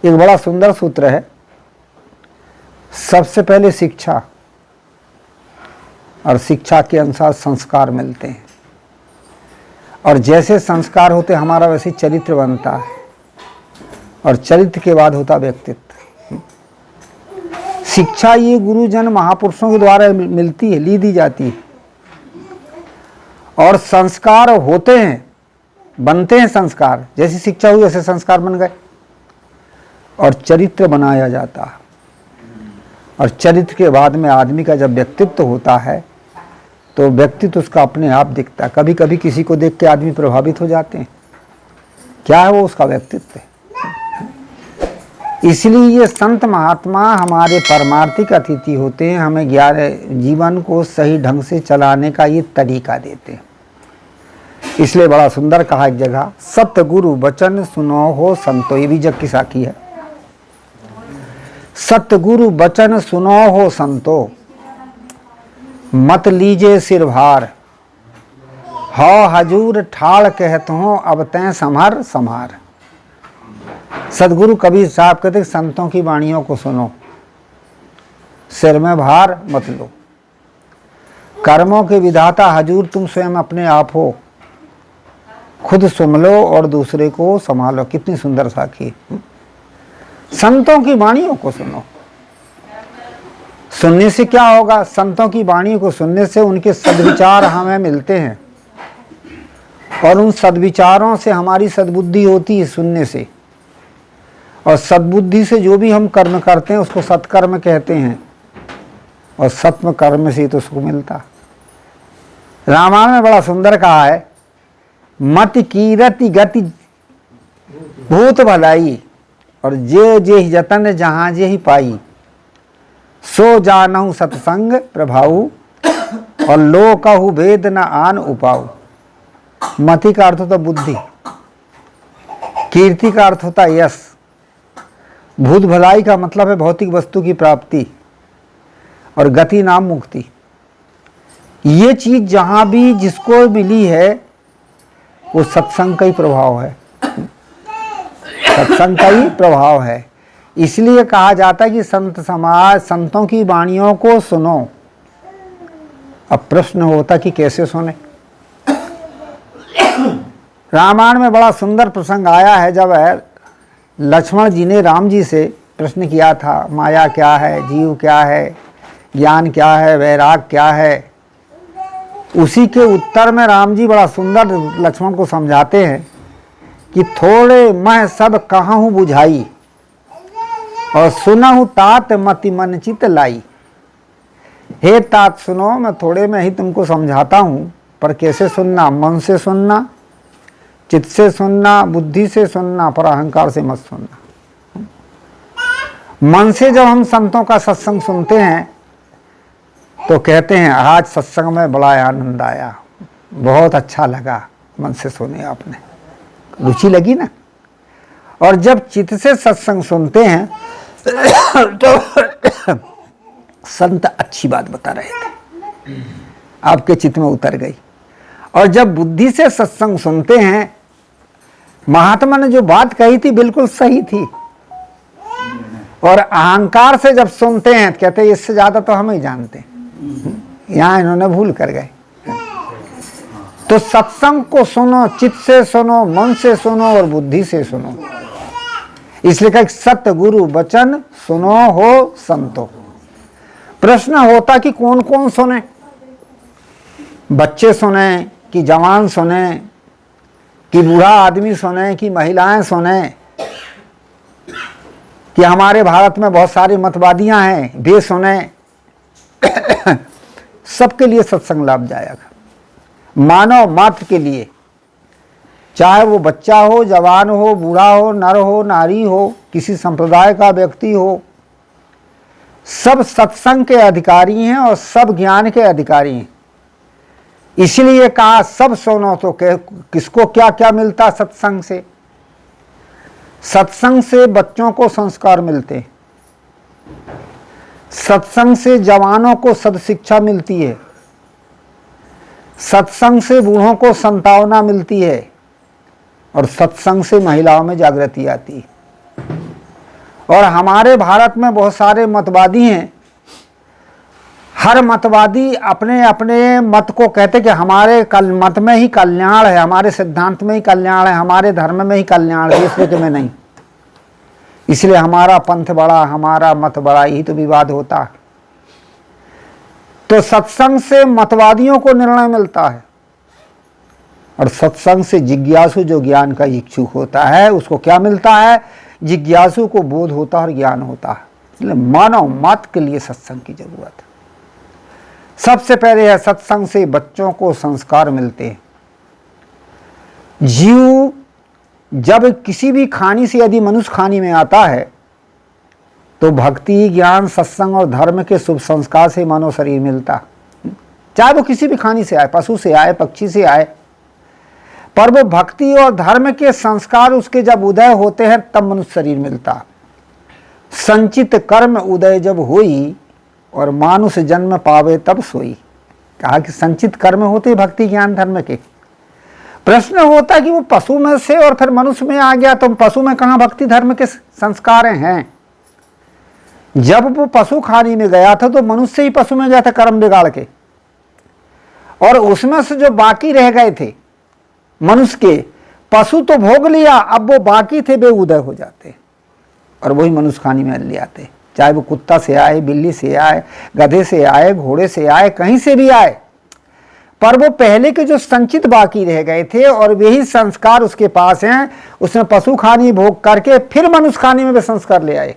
एक बड़ा सुंदर सूत्र है, सबसे पहले शिक्षा और शिक्षा के अनुसार संस्कार मिलते हैं, और जैसे संस्कार होते हमारा वैसे चरित्र बनता है, और चरित्र के बाद होता व्यक्तित्व। शिक्षा ये गुरुजन महापुरुषों के द्वारा मिलती है, ली दी जाती है, और संस्कार होते हैं, बनते हैं संस्कार। जैसी शिक्षा हुई वैसे संस्कार बन गए, और चरित्र बनाया जाता है। और चरित्र के बाद में आदमी का जब व्यक्तित्व होता है तो व्यक्तित्व उसका अपने आप दिखता है। कभी कभी किसी को देख के आदमी प्रभावित हो जाते हैं, क्या है वो उसका व्यक्तित्व है। इसलिए ये संत महात्मा हमारे परमार्थिक अतिथि होते हैं, हमें जीवन को सही ढंग से चलाने का ये तरीका देते हैं। इसलिए बड़ा सुंदर कहा एक जगह, सतगुरु वचन सुनो हो संतो, ये भी जग की साखी है। सतगुरु वचन सुनो हो संतो, मत लीजे सिर भार, हो हजूर ठाड़ कहत हो अब तैं संभर संभार। सदगुरु कबीर साहब कहते संतों की वाणियों को सुनो, सिर में भार मत लो। कर्मों के विधाता हजूर तुम स्वयं अपने आप हो, खुद संभलो और दूसरे को संभालो। कितनी सुंदर साखी। संतों की वाणियों को सुनो। सुनने से क्या होगा? संतों की वाणी को सुनने से उनके सद्विचार हमें मिलते हैं, और उन सद्विचारों से हमारी सद्बुद्धि होती है सुनने से, और सद्बुद्धि से जो भी हम कर्म करते हैं उसको सत्कर्म कहते हैं, और सत्म कर्म से तो उसको मिलता। रामायण में बड़ा सुंदर कहा है, मत कीरति गति भूत भलाई, और जे जतन जहाँ जे ही पाई, सो जानहु सत्संग प्रभाऊ, और लो कहु वेद न आन उपाऊ। मति का अर्थ होता बुद्धि, कीर्ति का अर्थ होता यश, भूत भलाई का मतलब है भौतिक वस्तु की प्राप्ति, और गति नाम मुक्ति। ये चीज जहां भी जिसको मिली है वो सत्संग का ही प्रभाव है, सत्संग का ही प्रभाव है। इसलिए कहा जाता है कि संत समाज संतों की वाणियों को सुनो। अब प्रश्न होता कि कैसे सुने। रामायण में बड़ा सुंदर प्रसंग आया है, जब लक्ष्मण जी ने राम जी से प्रश्न किया था, माया क्या है, जीव क्या है, ज्ञान क्या है, वैराग क्या है। उसी के उत्तर में राम जी बड़ा सुंदर लक्ष्मण को समझाते हैं कि थोड़े मैं सब कहूँ बुझाई, और सुनहु तात मति मन चित लाई। हे तात सुनो, मैं थोड़े में ही तुमको समझाता हूँ, पर कैसे सुनना? मन से सुनना, चित्त से सुनना, बुद्धि से सुनना, पर अहंकार से मत सुनना। मन से जब हम संतों का सत्संग सुनते हैं तो कहते हैं आज सत्संग में बड़ा आनंद आया, बहुत अच्छा लगा। मन से सुने आपने, रुचि लगी ना। और जब चित्त से सत्संग सुनते हैं तो संत अच्छी बात बता रहे थे, आपके चित्त में उतर गई। और जब बुद्धि से सत्संग सुनते हैं, महात्मा ने जो बात कही थी बिल्कुल सही थी। और अहंकार से जब सुनते हैं कहते हैं इससे ज्यादा तो हम ही जानते हैं, यहां इन्होंने भूल कर गए। तो सत्संग को सुनो, चित्त से सुनो, मन से सुनो और बुद्धि से सुनो। इसलिए कहा सतगुरु वचन सुनो हो संतो। प्रश्न होता कि कौन कौन सुने, बच्चे सुने कि जवान सुने, कि बूढ़ा आदमी सुने, कि महिलाएं सुने, कि हमारे भारत में बहुत सारी मतवादियां हैं वे सुने। सबके लिए सत्संग लाभदायक, मानव मात्र के लिए, चाहे वो बच्चा हो, जवान हो, बूढ़ा हो, नर हो, नारी हो, किसी संप्रदाय का व्यक्ति हो, सब सत्संग के अधिकारी हैं और सब ज्ञान के अधिकारी हैं। इसलिए कहा सब सुनो। तो किसको क्या क्या मिलता सत्संग से? सत्संग से बच्चों को संस्कार मिलते, सत्संग से जवानों को सदशिक्षा मिलती है, सत्संग से बूढ़ों को संतावना मिलती है, और सत्संग से महिलाओं में जागृति आती है। और हमारे भारत में बहुत सारे मतवादी हैं। हर मतवादी अपने अपने मत को कहते कि हमारे मत में ही कल्याण है, हमारे सिद्धांत में ही कल्याण है, हमारे धर्म में ही कल्याण है, दूसरे के में नहीं। इसलिए हमारा पंथ बड़ा, हमारा मत बड़ा, यही तो विवाद होता है। तो सत्संग से मतवादियों को निर्णय मिलता है और सत्संग से जिज्ञासु जो ज्ञान का इच्छुक होता है उसको क्या मिलता है? जिज्ञासु को बोध होता है और ज्ञान होता है। इसलिए मानव मत के लिए सत्संग की जरूरत है। सबसे पहले है सत्संग से बच्चों को संस्कार मिलते हैं। जीव जब किसी भी खानी से यदि मनुष्य खानी में आता है तो भक्ति, ज्ञान, सत्संग और धर्म के शुभ संस्कार से मानव शरीर मिलता, चाहे वो किसी भी खानी से आए, पशु से आए, पक्षी से आए, पर वो भक्ति और धर्म के संस्कार उसके जब उदय होते हैं तब मनुष्य शरीर मिलता। संचित कर्म उदय जब हुई और मानुष जन्म पावे तब सोई। कहा कि संचित कर्म होते भक्ति, ज्ञान, धर्म के। प्रश्न होता कि वो पशु में से और फिर मनुष्य में आ गया तो पशु में कहाँ भक्ति धर्म के संस्कार हैं? जब वो पशु खानी में गया था तो मनुष्य ही पशु में गया था कर्म बिगाड़ के, और उसमें से जो बाकी रह गए थे मनुष्य के, पशु तो भोग लिया, अब वो बाकी थे वे उदय हो जाते और वही मनुष्य खानी में ले आते। चाहे वो कुत्ता से आए, बिल्ली से आए, गधे से आए, घोड़े से आए, कहीं से भी आए, पर वो पहले के जो संचित बाकी रह गए थे और वही संस्कार उसके पास हैं, उसने पशु खानी भोग करके फिर मनुष्य खानी में वे संस्कार ले आए।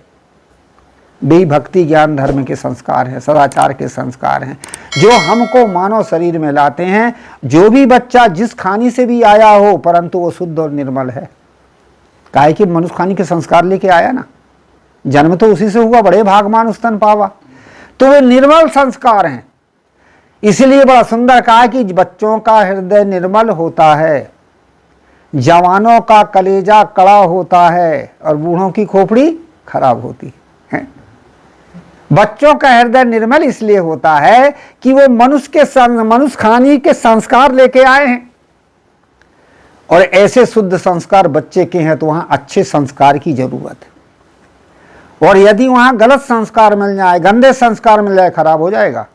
वे भक्ति, ज्ञान, धर्म के संस्कार हैं, सदाचार के संस्कार हैं जो हमको मानव शरीर में लाते हैं। जो भी बच्चा जिस खानी से भी आया हो परंतु वो शुद्ध और निर्मल है। काहे कि मनुष्य खानी के संस्कार लेके आया ना, जन्म तो उसी से हुआ, बड़े भागमान उस्तन पावा, तो वे निर्मल संस्कार हैं। इसलिए बड़ा सुंदर कहा कि बच्चों का हृदय निर्मल होता है, जवानों का कलेजा कड़ा होता है और बूढ़ों की खोपड़ी खराब होती है। बच्चों का हृदय निर्मल इसलिए होता है कि वो मनुष्य खानी के संस्कार लेके आए हैं, और ऐसे शुद्ध संस्कार बच्चे के हैं तो वहां अच्छे संस्कार की जरूरत है। और यदि वहां गलत संस्कार मिल जाए, गंदे संस्कार मिल जाए, खराब हो जाएगा।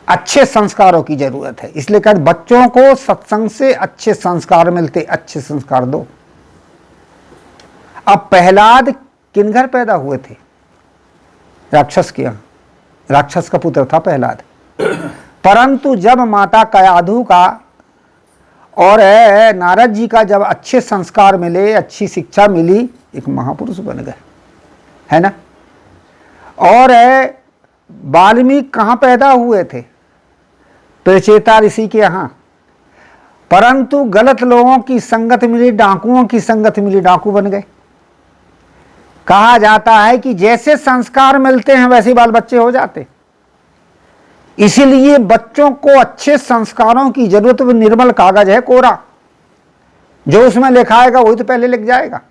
अच्छे संस्कारों की जरूरत है। इसलिए कहते बच्चों को सत्संग से अच्छे संस्कार मिलते, अच्छे संस्कार दो। अब प्रहलाद किन घर पैदा हुए थे? राक्षस के यहाँ। राक्षस का पुत्र था प्रहलाद। परंतु जब माता कयाधु का और नारद जी का जब अच्छे संस्कार मिले, अच्छी शिक्षा मिली, एक महापुरुष बन गए, है ना। और वाल्मीकि कहाँ पैदा हुए थे? प्रचेता ऋषि के यहाँ। परंतु गलत लोगों की संगत मिली, डाकुओं की संगत मिली, डाकू बन गए। कहा जाता है कि जैसे संस्कार मिलते हैं वैसे बाल बच्चे हो जाते। इसीलिए बच्चों को अच्छे संस्कारों की जरूरत। वो निर्मल कागज है, कोरा, जो उसमें लिखाएगा वही तो पहले लिख जाएगा।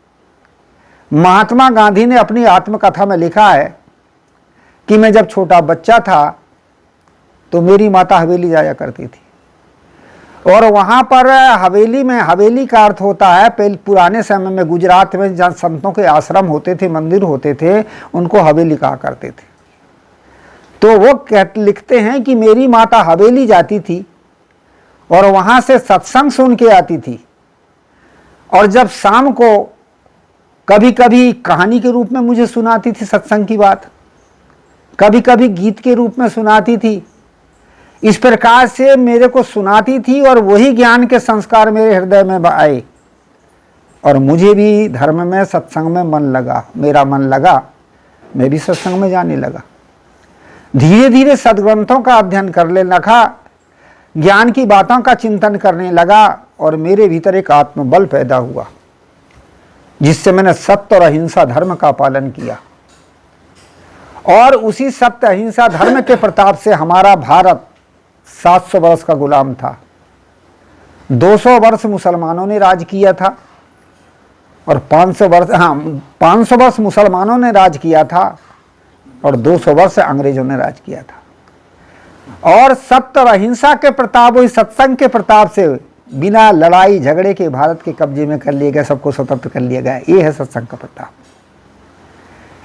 महात्मा गांधी ने अपनी आत्मकथा में लिखा है कि मैं जब छोटा बच्चा था तो मेरी माता हवेली जाया करती थी, और वहां पर हवेली में, हवेली का अर्थ होता है पहले पुराने समय में गुजरात में जहाँ संतों के आश्रम होते थे, मंदिर होते थे, उनको हवेली कहा करते थे। तो वो लिखते हैं कि मेरी माता हवेली जाती थी और वहां से सत्संग सुन के आती थी, और जब शाम को कभी कभी कहानी के रूप में मुझे सुनाती थी सत्संग की बात, कभी कभी गीत के रूप में सुनाती थी। इस प्रकार से मेरे को सुनाती थी और वही ज्ञान के संस्कार मेरे हृदय में आए, और मुझे भी धर्म में, सत्संग में मन लगा, मेरा मन लगा, मैं भी सत्संग में जाने लगा। धीरे धीरे सद्ग्रंथों का अध्ययन करने लगा, ज्ञान की बातों का चिंतन करने लगा, और मेरे भीतर एक आत्मबल पैदा हुआ जिससे मैंने सत्य और अहिंसा धर्म का पालन किया। और उसी सत्य अहिंसा धर्म के प्रताप से हमारा भारत 700 वर्ष का गुलाम था। 200 वर्ष मुसलमानों ने राज किया था, और 500 वर्ष मुसलमानों ने राज किया था, और 200 वर्ष अंग्रेजों ने राज किया था। और सत्य और अहिंसा के प्रताप, वही सत्संग के प्रताप से बिना लड़ाई झगड़े के भारत के कब्जे में कर लिए गए, सबको स्वतंत्र कर लिया गया। ये है सत्संग का प्रताप।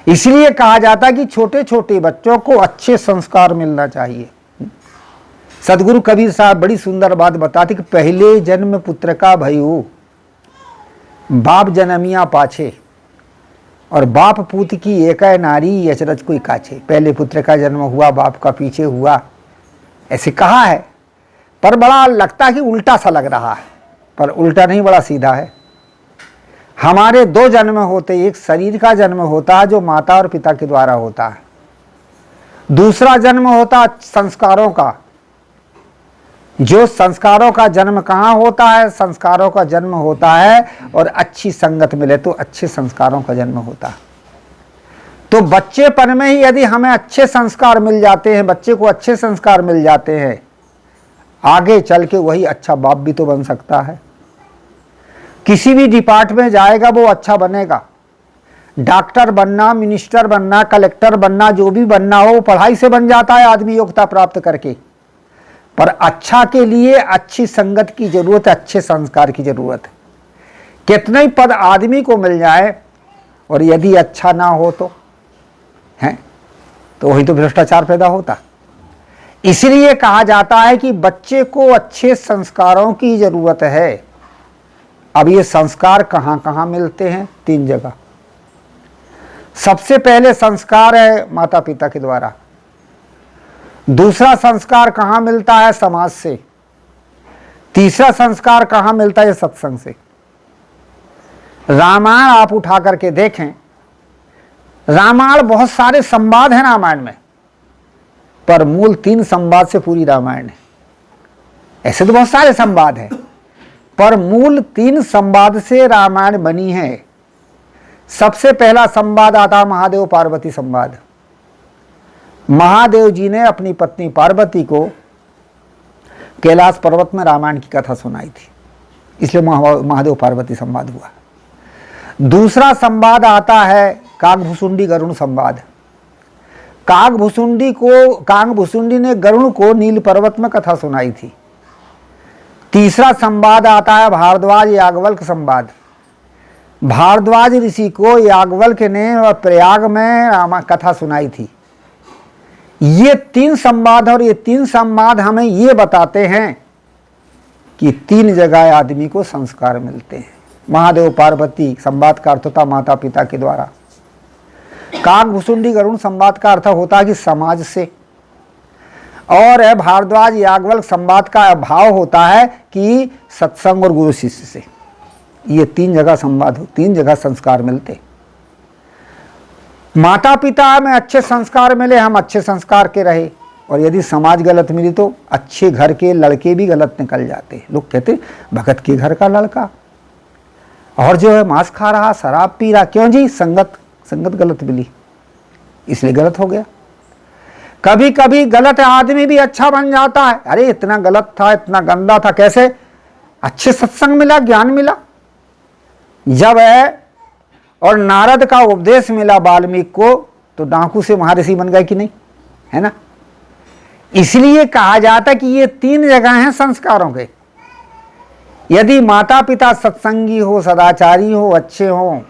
इसलिए कहा जाता है कि छोटे छोटे बच्चों को अच्छे संस्कार मिलना चाहिए। सदगुरु कबीर साहब बड़ी सुंदर बात बताते कि पहले जन्म पुत्र का भयो, बाप जनमिया पाछे, और बाप पूत की एक नारी अचरज कोई काछे। पहले पुत्र का जन्म हुआ, बाप का पीछे हुआ, ऐसे कहा है। पर बड़ा लगता है कि उल्टा सा लग रहा है, पर उल्टा नहीं, बड़ा सीधा है। हमारे दो जन्म होते, एक शरीर का जन्म होता है जो माता और पिता के द्वारा होता है, दूसरा जन्म होता संस्कारों का। जो संस्कारों का जन्म कहाँ होता है? संस्कारों का जन्म होता है और अच्छी संगत मिले तो अच्छे संस्कारों का जन्म होता है। तो बच्चेपन में ही यदि हमें अच्छे संस्कार मिल जाते हैं, बच्चे को अच्छे संस्कार मिल जाते हैं, आगे चल के वही अच्छा बाप भी तो बन सकता है। किसी भी डिपार्टमेंट में जाएगा वो अच्छा बनेगा। डॉक्टर बनना, मिनिस्टर बनना, कलेक्टर बनना, जो भी बनना हो वो पढ़ाई से बन जाता है आदमी योग्यता प्राप्त करके। पर अच्छा के लिए अच्छी संगत की जरूरत है, अच्छे संस्कार की जरूरत है। कितना ही पद आदमी को मिल जाए और यदि अच्छा ना हो तो है, तो वही तो भ्रष्टाचार पैदा होता। इसलिए कहा जाता है कि बच्चे को अच्छे संस्कारों की जरूरत है। अब ये संस्कार कहाँ कहाँ मिलते हैं? 3 जगह। सबसे पहले संस्कार है माता पिता के द्वारा। दूसरा संस्कार कहाँ मिलता है? समाज से। तीसरा संस्कार कहाँ मिलता है? सत्संग से। रामायण आप उठा करके देखें, रामायण बहुत सारे संवाद हैं रामायण में, पर मूल 3 संवाद से पूरी रामायण है। ऐसे तो बहुत सारे संवाद हैं, पर मूल 3 संवाद से रामायण बनी है। सबसे पहला संवाद आता महादेव पार्वती संवाद। महादेव जी ने अपनी पत्नी पार्वती को कैलाश पर्वत में रामायण की कथा सुनाई थी, इसलिए महादेव पार्वती संवाद हुआ। दूसरा संवाद आता है कागभुसुंडी गरुण संवाद। कागभुसुंडी ने गरुण को नील पर्वत में कथा सुनाई थी। तीसरा संवाद आता है भारद्वाज याज्ञवल्क्य संवाद। भारद्वाज ऋषि को याज्ञवल्क्य ने प्रयाग में कथा सुनाई थी। ये 3 संवाद, और ये 3 संवाद हमें ये बताते हैं कि 3 जगह आदमी को संस्कार मिलते हैं। महादेव पार्वती संवाद का अर्थ होता माता पिता के द्वारा। कागभुसुंडी गरुण संवाद का अर्थ होता है कि समाज से, और भारद्वाज याज्ञवल्क्य संवाद का भाव होता है कि सत्संग और गुरु शिष्य से। ये 3 जगह संवाद हो, 3 जगह संस्कार मिलते। माता पिता में अच्छे संस्कार मिले, हम अच्छे संस्कार के रहे, और यदि समाज गलत मिली तो अच्छे घर के लड़के भी गलत निकल जाते। लोग कहते भगत के घर का लड़का और जो है मांस खा रहा, शराब पी रहा, क्यों जी? संगत गलत मिली, इसलिए गलत हो गया। कभी कभी गलत आदमी भी अच्छा बन जाता है। अरे इतना गलत था, इतना गंदा था, कैसे? अच्छे सत्संग मिला, ज्ञान मिला जब है, और नारद का उपदेश मिला वाल्मीकि को, तो डाकू से महर्षि बन गए कि नहीं, है ना? इसलिए कहा जाता कि ये 3 जगह हैं संस्कारों के। यदि माता पिता सत्संगी हो, सदाचारी हो, अच्छे हो,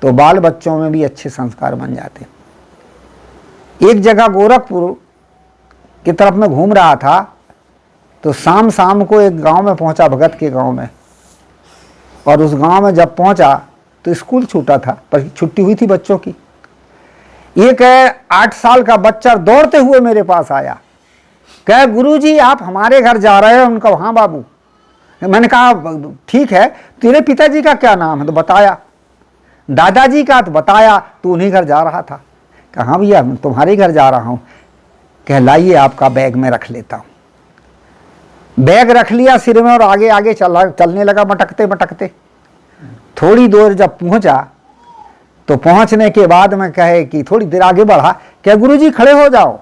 तो बाल बच्चों में भी अच्छे संस्कार बन जाते। एक जगह गोरखपुर की तरफ में घूम रहा था, तो शाम को एक गांव में पहुंचा, भगत के गांव में। और उस गांव में जब पहुंचा तो स्कूल छूटा था, पर छुट्टी हुई थी बच्चों की। एक 8 साल का बच्चा दौड़ते हुए मेरे पास आया, कहे गुरुजी आप हमारे घर जा रहे हो? उनका हाँ बाबू। मैंने कहा ठीक है, तेरे पिताजी का क्या नाम है? तो बताया। दादाजी का? तो बताया। तू उन्हीं घर जा रहा था? कहा हाँ भैया मैं तुम्हारे घर जा रहा हूँ। कह लाइए आपका बैग में रख लेता हूँ। बैग रख लिया सिर में और आगे आगे चलने लगा मटकते मटकते। थोड़ी दूर जब पहुंचा तो पहुंचने के बाद मैं कहे कि थोड़ी देर आगे बढ़ा, क्या गुरुजी खड़े हो जाओ?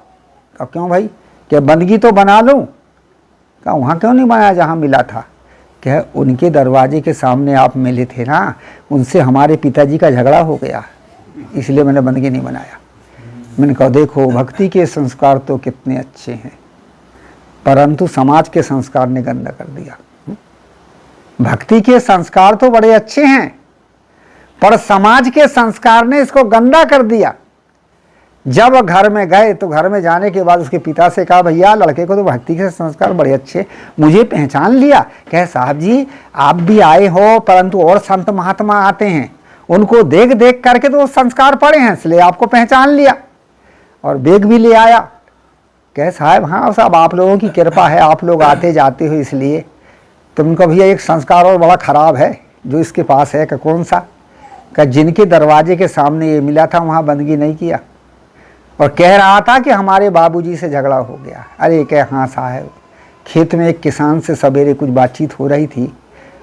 कहा क्यों भाई? क्या बंदगी तो बना लूं? कहा वहाँ क्यों नहीं बनाया जहाँ मिला था? क्या उनके दरवाजे के सामने आप मिले थे ना, उनसे हमारे पिताजी का झगड़ा हो गया, इसलिए मैंने बंदगी नहीं बनाया। मैंने कहा देखो भक्ति के संस्कार तो कितने अच्छे हैं, परंतु समाज के संस्कार ने गंदा कर दिया। भक्ति के संस्कार तो बड़े अच्छे हैं, पर समाज के संस्कार ने इसको गंदा कर दिया। जब घर में गए तो घर में जाने के बाद उसके पिता से कहा, भैया लड़के को तो भक्ति के संस्कार बड़े अच्छे, मुझे पहचान लिया। कहे, साहब जी आप भी आए हो, परंतु और संत महात्मा आते हैं, उनको देख देख करके तो वो संस्कार पड़े हैं, इसलिए आपको पहचान लिया और बैग भी ले आया। कहे, साहब हाँ साहब आप लोगों की कृपा है, आप लोग आते जाते हो इसलिए। तुमको भैया एक संस्कार और बड़ा खराब है जो इसके पास है। कि कौन सा? कि जिनके दरवाजे के सामने ये मिला था वहाँ बंदगी नहीं किया, और कह रहा था कि हमारे बाबूजी से झगड़ा हो गया। अरे कह, हाँ साहब, खेत में एक किसान से सवेरे कुछ बातचीत हो रही थी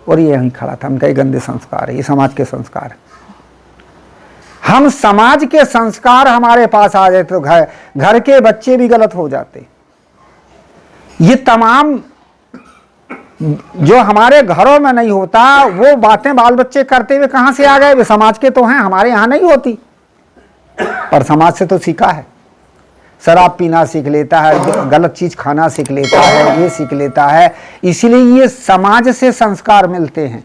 और ये यहीं खड़ा था। हम कहे गंदे संस्कार है, ये समाज के संस्कार है। हम समाज के संस्कार हमारे पास आ जाए तो घर के बच्चे भी गलत हो जाते। ये तमाम जो हमारे घरों में नहीं होता वो बातें बाल बच्चे करते हुए कहां से आ गए? वे समाज के तो हैं, हमारे यहां नहीं होती, पर समाज से तो सीखा है। शराब पीना सीख लेता है, गलत चीज खाना सीख लेता है, ये सीख लेता है। इसलिए ये समाज से संस्कार मिलते हैं।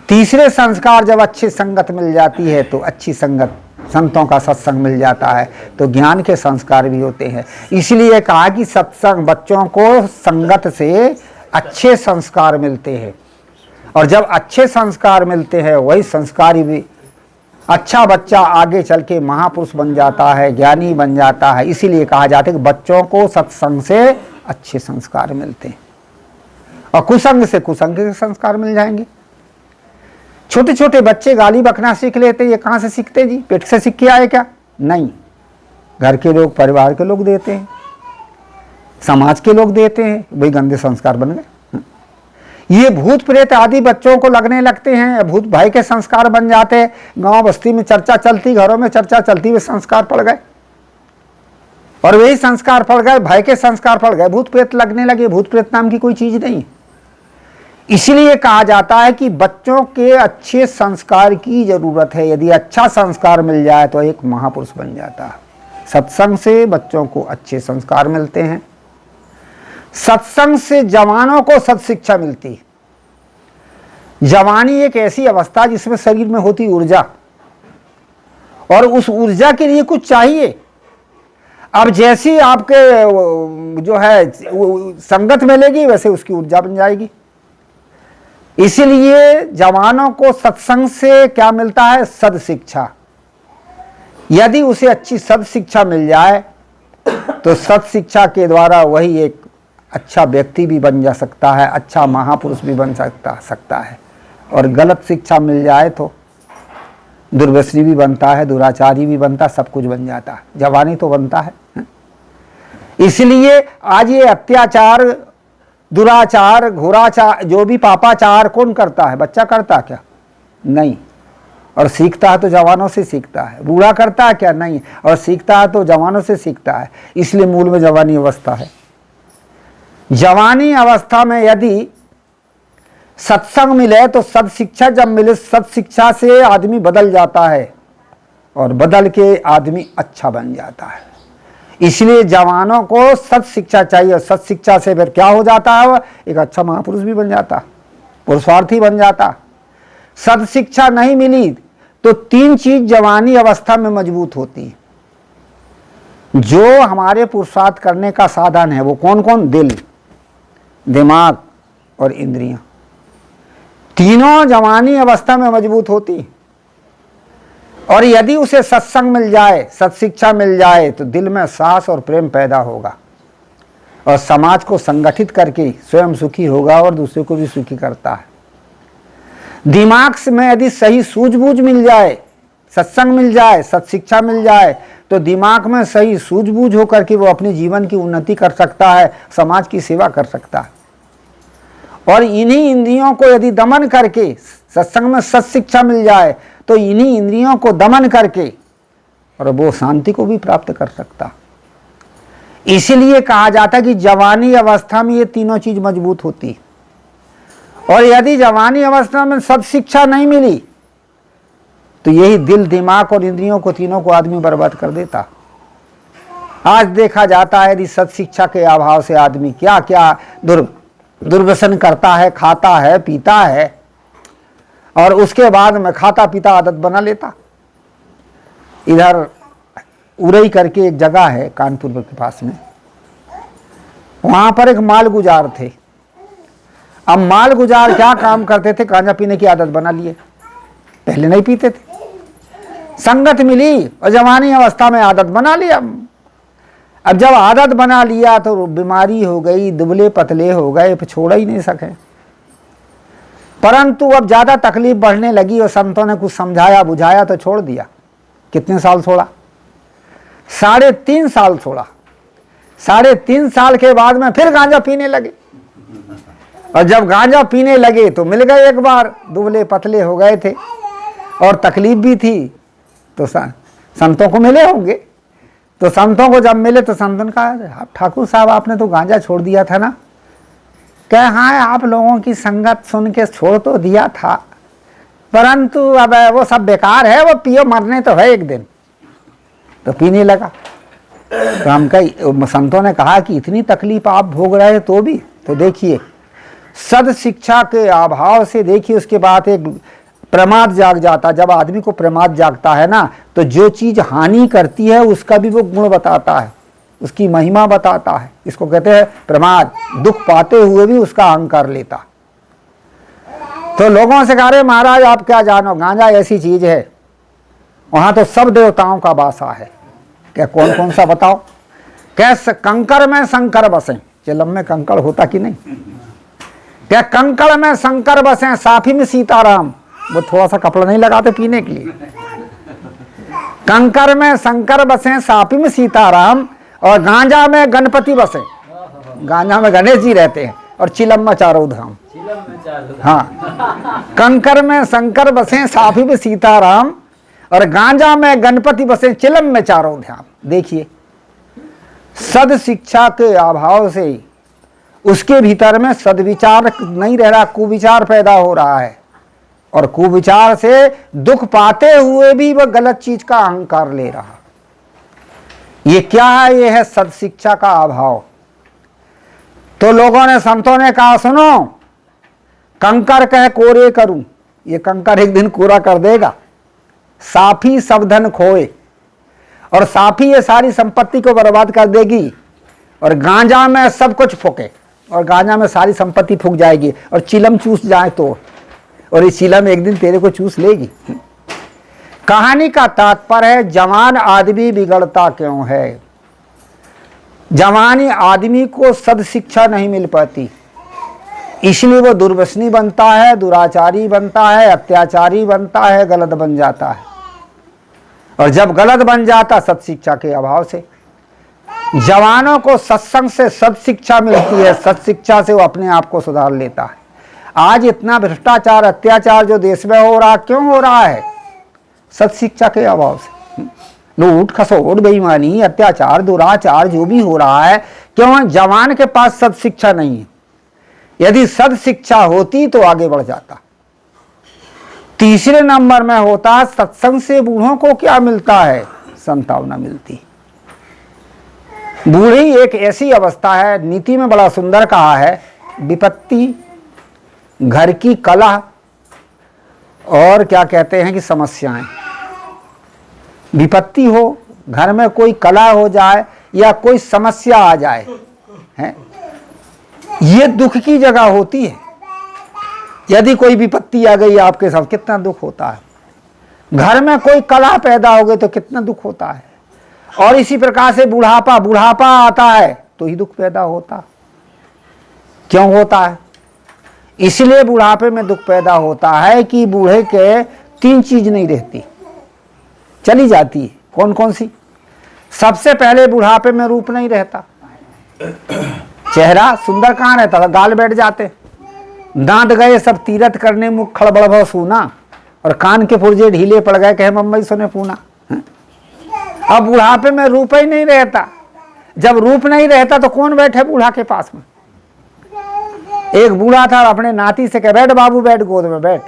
तीसरे संस्कार, जब अच्छी संगत मिल जाती है तो अच्छी संगत, संतों का सत्संग मिल जाता है तो ज्ञान के संस्कार भी होते हैं। इसलिए कहा कि सत्संग, बच्चों को संगत से अच्छे संस्कार मिलते हैं, और जब अच्छे संस्कार मिलते हैं वही संस्कारी भी अच्छा बच्चा आगे चल के महापुरुष बन जाता है, ज्ञानी बन जाता है। इसीलिए कहा जाता है कि बच्चों को सत्संग से अच्छे संस्कार मिलते हैं और कुसंग से कुसंग के संस्कार मिल जाएंगे। छोटे छोटे बच्चे गाली बकना सीख लेते, ये कहाँ से सीखते जी? पेट से सीख के आए क्या? नहीं, घर के लोग, परिवार के लोग देते हैं, समाज के लोग देते हैं, वही गंदे संस्कार बन गए। ये भूत प्रेत आदि बच्चों को लगने लगते हैं, भूत भाई के संस्कार बन जाते। गांव बस्ती में चर्चा चलती, घरों में चर्चा चलती, वे संस्कार पड़ गए, और वही संस्कार पड़ गए, भाई के संस्कार पड़ गए, भूत प्रेत लगने लगे। भूत प्रेत नाम की कोई चीज नहीं। इसलिए कहा जाता है कि बच्चों के अच्छे संस्कार की जरूरत है। यदि अच्छा संस्कार मिल जाए तो एक महापुरुष बन जाता है। सत्संग से बच्चों को अच्छे संस्कार मिलते हैं। सत्संग से जवानों को सत्शिक्षा मिलती है। जवानी एक ऐसी अवस्था जिसमें शरीर में होती ऊर्जा, और उस ऊर्जा के लिए कुछ चाहिए। अब जैसी आपके जो है संगत मिलेगी वैसे उसकी ऊर्जा बन जाएगी। इसलिए जवानों को सत्संग से क्या मिलता है? सद शिक्षा। यदि उसे अच्छी सद शिक्षा मिल जाए तो सद शिक्षा के द्वारा वही एक अच्छा व्यक्ति भी बन जा सकता है, अच्छा महापुरुष भी बन सकता है। और गलत शिक्षा मिल जाए तो दुर्व्यसनी भी बनता है, दुराचारी भी बनता, सब कुछ बन जाता है। जवानी तो बनता है। इसलिए आज ये अत्याचार, दुराचार, घोराचार, जो भी पापाचार कौन करता है? बच्चा करता क्या? नहीं। और सीखता है तो जवानों से सीखता है। बूढ़ा करता है क्या? नहीं। और सीखता है तो जवानों से सीखता है। इसलिए मूल में जवानी अवस्था है। जवानी अवस्था में यदि सत्संग मिले तो सत्शिक्षा जब मिले, सत्शिक्षा से आदमी बदल जाता है और बदल के आदमी अच्छा बन जाता है। इसलिए जवानों को सत्शिक्षा चाहिए। सत शिक्षा से फिर क्या हो जाता है? वह एक अच्छा महापुरुष भी बन जाता, पुरुषार्थी बन जाता। सत शिक्षा नहीं मिली तो तीन चीज जवानी अवस्था में मजबूत होती है। जो हमारे पुरुषार्थ करने का साधन है वो कौन कौन? दिल, दिमाग और इंद्रियां। तीनों जवानी अवस्था में मजबूत होती। और यदि उसे सत्संग मिल जाए, सत्शिक्षा मिल जाए तो दिल में साहस और प्रेम पैदा होगा और समाज को संगठित करके स्वयं सुखी होगा और दूसरे को भी सुखी करता है। दिमाग में यदि सही सूझबूझ मिल जाए, सत्संग मिल जाए, सत्शिक्षा मिल जाए तो दिमाग में सही सूझबूझ होकर के वो अपने जीवन की उन्नति कर सकता है, समाज की सेवा कर सकता है। और इन्हीं इंद्रियों को यदि दमन करके, सत्संग में सत्शिक्षा मिल जाए तो इन्हीं इंद्रियों को दमन करके और वो शांति को भी प्राप्त कर सकता। इसलिए कहा जाता है कि जवानी अवस्था में ये तीनों चीज मजबूत होती। और यदि जवानी अवस्था में सत्शिक्षा नहीं मिली तो यही दिल, दिमाग और इंद्रियों को, तीनों को आदमी बर्बाद कर देता। आज देखा जाता है यदि सत्शिक्षा के अभाव से आदमी क्या क्या दुर्व्यसन करता है, खाता है, पीता है और उसके बाद में खाता पीता आदत बना लेता। इधर उरई करके एक जगह है कानपुर के पास में, वहां पर एक माल गुजार थे। अब माल गुजार क्या काम करते थे, गांजा पीने की आदत बना लिए। पहले नहीं पीते थे, संगत मिली और जवानी अवस्था में आदत बना लिया। अब जब आदत बना लिया तो बीमारी हो गई, दुबले पतले हो गए, फिर छोड़ ही नहीं सके। परंतु अब ज्यादा तकलीफ बढ़ने लगी और संतों ने कुछ समझाया बुझाया तो छोड़ दिया। कितने साल छोड़ा? 3.5 साल छोड़ा। 3.5 साल के बाद में फिर गांजा पीने लगे। और जब गांजा पीने लगे तो मिल गए, एक बार दुबले पतले हो गए थे और तकलीफ भी थी, तो संतों को मिले होंगे। तो संतों को जब मिले तो संतों ने कहा, ठाकुर साहब आपने तो गांजा छोड़ दिया था ना? क्या हाँ, आप लोगों की संगत सुन के छोड़ तो दिया था, परंतु अब वो सब बेकार है, वो पियो, मरने तो है एक दिन। तो पीने लगा। तो हम कई संतों ने कहा कि इतनी तकलीफ आप भोग रहे हैं तो भी, तो देखिए सद शिक्षा के अभाव से, देखिए उसके बाद एक प्रमाद जाग जाता। जब आदमी को प्रमाद जागता है ना, तो जो चीज हानि करती है उसका भी वो गुण बताता है, उसकी महिमा बताता है। इसको कहते हैं प्रमाद। दुख पाते हुए भी उसका अहंकार लेता। तो लोगों से कह रहे महाराज आप क्या जानो, गांजा ऐसी चीज है, वहां तो सब देवताओं का वासा है। क्या कौन कौन सा बताओ? क्या कंकड़ में शंकर बसे, चिलम में कंकड़ होता कि नहीं? क्या कंकड़ में शंकर बसे, साफी में सीताराम। वो थोड़ा सा कपड़ा नहीं लगाते पीने के लिए। कंकड़ में शंकर बसे, साफी में सीताराम, और गांजा में गणपति बसे। गांजा में गणेश जी रहते हैं और चिलम में चारों धाम। हाँ, कंकड़ में शंकर बसे, साफी में सीताराम, और गांजा में गणपति बसे, चिलम में चारों धाम। देखिए सद शिक्षा के अभाव से उसके भीतर में सदविचार नहीं रह रहा, कुविचार पैदा हो रहा है। और कुविचार से दुख पाते हुए भी वह गलत चीज का अहंकार ले रहा। ये क्या है? ये है सद शिक्षा का अभाव। तो लोगों ने, संतों ने कहा सुनो, कंकर कह कोरे करूं, ये कंकर एक दिन कोरा कर देगा। साफी सब धन खोए, और साफी ये सारी संपत्ति को बर्बाद कर देगी। और गांजा में सब कुछ फूके, और गांजा में सारी संपत्ति फूक जाएगी। और चिलम चूस जाए तो, और इस चिलम एक दिन तेरे को चूस लेगी। कहानी का तात्पर्य है, जवान आदमी बिगड़ता क्यों है? जवानी आदमी को सद शिक्षा नहीं मिल पाती, इसलिए वो दुर्व्यसनी बनता है, दुराचारी बनता है, अत्याचारी बनता है, गलत बन जाता है। और जब गलत बन जाता सद शिक्षा के अभाव से। जवानों को सत्संग से सद शिक्षा मिलती है, सद शिक्षा से वो अपने आप को सुधार लेता है। आज इतना भ्रष्टाचार अत्याचार जो देश में हो रहा, क्यों हो रहा है? सद शिक्षा के अभाव से। लूट खसोट बेईमानी अत्याचार दुराचार जो भी हो रहा है, क्यों? जवान के पास सद शिक्षा नहीं है। यदि सद शिक्षा होती तो आगे बढ़ जाता। तीसरे नंबर में होता, सत्संग से बूढ़ों को क्या मिलता है? संतावना मिलती। बूढ़ी एक ऐसी अवस्था है, नीति में बड़ा सुंदर कहा है, विपत्ति, घर की कलह, और क्या कहते हैं कि समस्याएं। विपत्ति हो, घर में कोई कलह हो जाए या कोई समस्या आ जाए, है, ये दुख की जगह होती है। यदि कोई विपत्ति आ गई आपके साथ, कितना दुख होता है। घर में कोई कलह पैदा हो गई तो कितना दुख होता है। और इसी प्रकार से बुढ़ापा आता है तो ही दुख पैदा होता। क्यों होता है? इसलिए बुढ़ापे में दुख पैदा होता है कि बूढ़े के 3 चीज नहीं रहती, चली जाती है। कौन कौन सी? सबसे पहले बुढ़ापे में रूप नहीं रहता। चेहरा सुंदर कहाँ रहता था? गाल बैठ जाते, दांत गए सब तीरथ करने, मुख खड़बड़ भव सूना, और कान के पुर्जे ढीले पड़ गए, कहे मम्मी सुने पूना। अब बुढ़ापे में रूप ही नहीं रहता। जब रूप नहीं रहता तो कौन बैठे बूढ़ा के पास में? एक बूढ़ा था, अपने नाती से कह, बैठ बाबू बैठ, गोद में बैठ।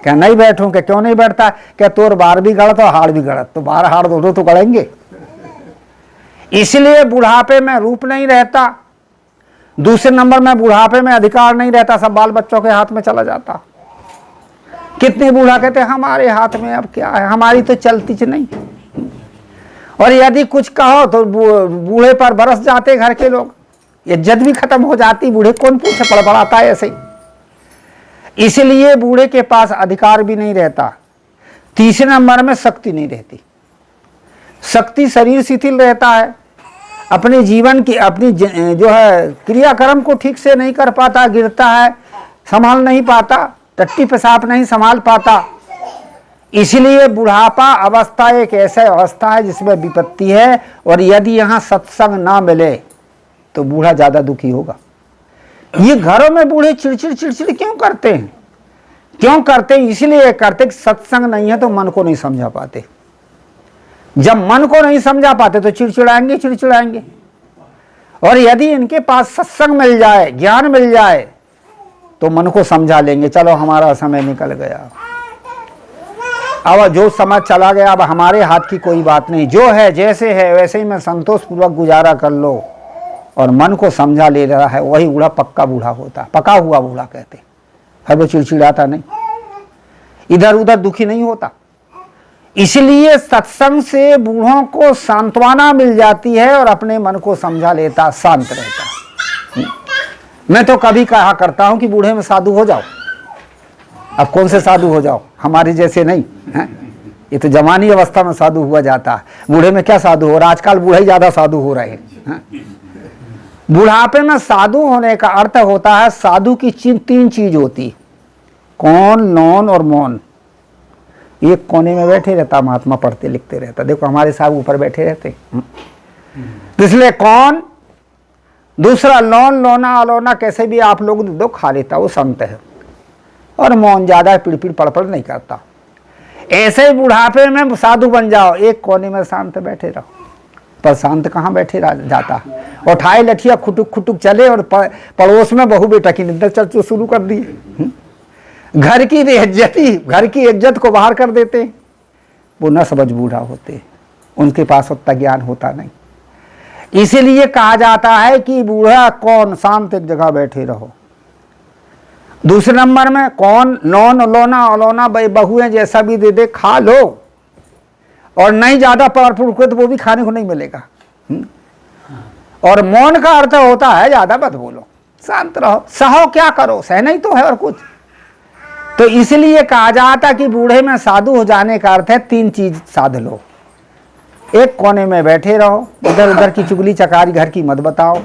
क्या नहीं बैठूं? क्या क्यों नहीं बैठता? क्या तोर बार भी गड़त और हाड़ भी गड़त, तो बार हाड़ दोनों तो गड़ेंगे। इसलिए बुढ़ापे में रूप नहीं रहता। दूसरे नंबर में बुढ़ापे में अधिकार नहीं रहता, सब बाल बच्चों के हाथ में चला जाता। कितने बूढ़ा कहते हैं हमारे हाथ में अब क्या है, हमारी तो चलती च नहीं। और यदि कुछ कहो तो बूढ़े पर बरस जाते घर के लोग, इज्जत भी खत्म हो जाती, बूढ़े कौन पूछे, पड़पड़ाता है ऐसे ही। इसलिए बूढ़े के पास अधिकार भी नहीं रहता। तीसरे नंबर में शक्ति नहीं रहती। शक्ति, शरीर शिथिल रहता है, अपने जीवन की अपनी जो है क्रियाक्रम को ठीक से नहीं कर पाता, गिरता है, संभाल नहीं पाता, टट्टी पेशाब नहीं संभाल पाता। इसलिए बुढ़ापा अवस्था एक ऐसा अवस्था है जिसमें विपत्ति है, और यदि यहाँ सत्संग ना मिले तो बूढ़ा ज्यादा दुखी होगा। ये घरों में बूढ़े चिड़चिड़ चिड़चिड़ क्यों करते हैं? क्यों करते हैं? इसलिए करते कि सत्संग नहीं है तो मन को नहीं समझा पाते। जब मन को नहीं समझा पाते तो चिड़चिड़ाएंगे चिड़चिड़ाएंगे। और यदि इनके पास सत्संग मिल जाए, ज्ञान मिल जाए, तो मन को समझा लेंगे, चलो हमारा समय निकल गया, अब जो समय चला गया, अब हमारे हाथ की कोई बात नहीं, जो है जैसे है वैसे ही मैं संतोषपूर्वक गुजारा कर लो। और मन को समझा ले रहा है, वही बूढ़ा पक्का बूढ़ा होता, पका हुआ बूढ़ा कहते, हर वो चिड़चिड़ाता नहीं, इधर उधर दुखी नहीं होता। इसलिए सत्संग से बूढ़ों को सांत्वना मिल जाती है और अपने मन को समझा लेता, शांत रहता। मैं तो कभी कहा करता हूं कि बूढ़े में साधु हो जाओ। अब कौन से साधु हो जाओ, हमारे जैसे नहीं है? ये तो जवानी अवस्था में साधु हुआ जाता है, बूढ़े में क्या साधु हो रहा? आजकल बूढ़े ही ज्यादा साधु हो रहे हैं। बुढ़ापे में साधु होने का अर्थ होता है, साधु की तीन चीज होती, कौन, लौन और मौन। एक कोने में बैठे रहता महात्मा, पढ़ते लिखते रहता, देखो हमारे साहब ऊपर बैठे रहते। इसलिए कौन, दूसरा लौन, लोना अलोना कैसे भी आप लोग दो खा लेता, वो संत है। और मौन, ज्यादा पिड़पिड़ पड़पड़ नहीं करता। ऐसे ही बुढ़ापे में साधु बन जाओ, एक कोने में शांत बैठे रहो। पर शांत कहाँ बैठे जाता, और ठाई लठिया खुटुक खुटुक चले, और पड़ोस में बहू बेटा की निंदा चर्चा शुरू कर दी। घर की बेइज्जती, घर की इज्जत को बाहर कर देते। वो न समझ बूढ़ा होते, उनके पास उतना ज्ञान होता नहीं। इसीलिए कहा जाता है कि बूढ़ा कौन, शांत एक जगह बैठे रहो। दूसरे नंबर में कौन, लौन, लोना अलोना, बहुएं जैसा भी दे दे खा लो, और नहीं ज्यादा पावरफुल हुए तो वो भी खाने को नहीं मिलेगा। और मौन का अर्थ होता है ज्यादा मत बोलो, शांत रहो, सहो क्या करो, सहना ही तो है और कुछ। तो इसलिए कहा जाता कि बूढ़े में साधु हो जाने का अर्थ है तीन चीज साध लो। एक कोने में बैठे रहो, इधर उधर की चुगली चकारी घर की मत बताओ।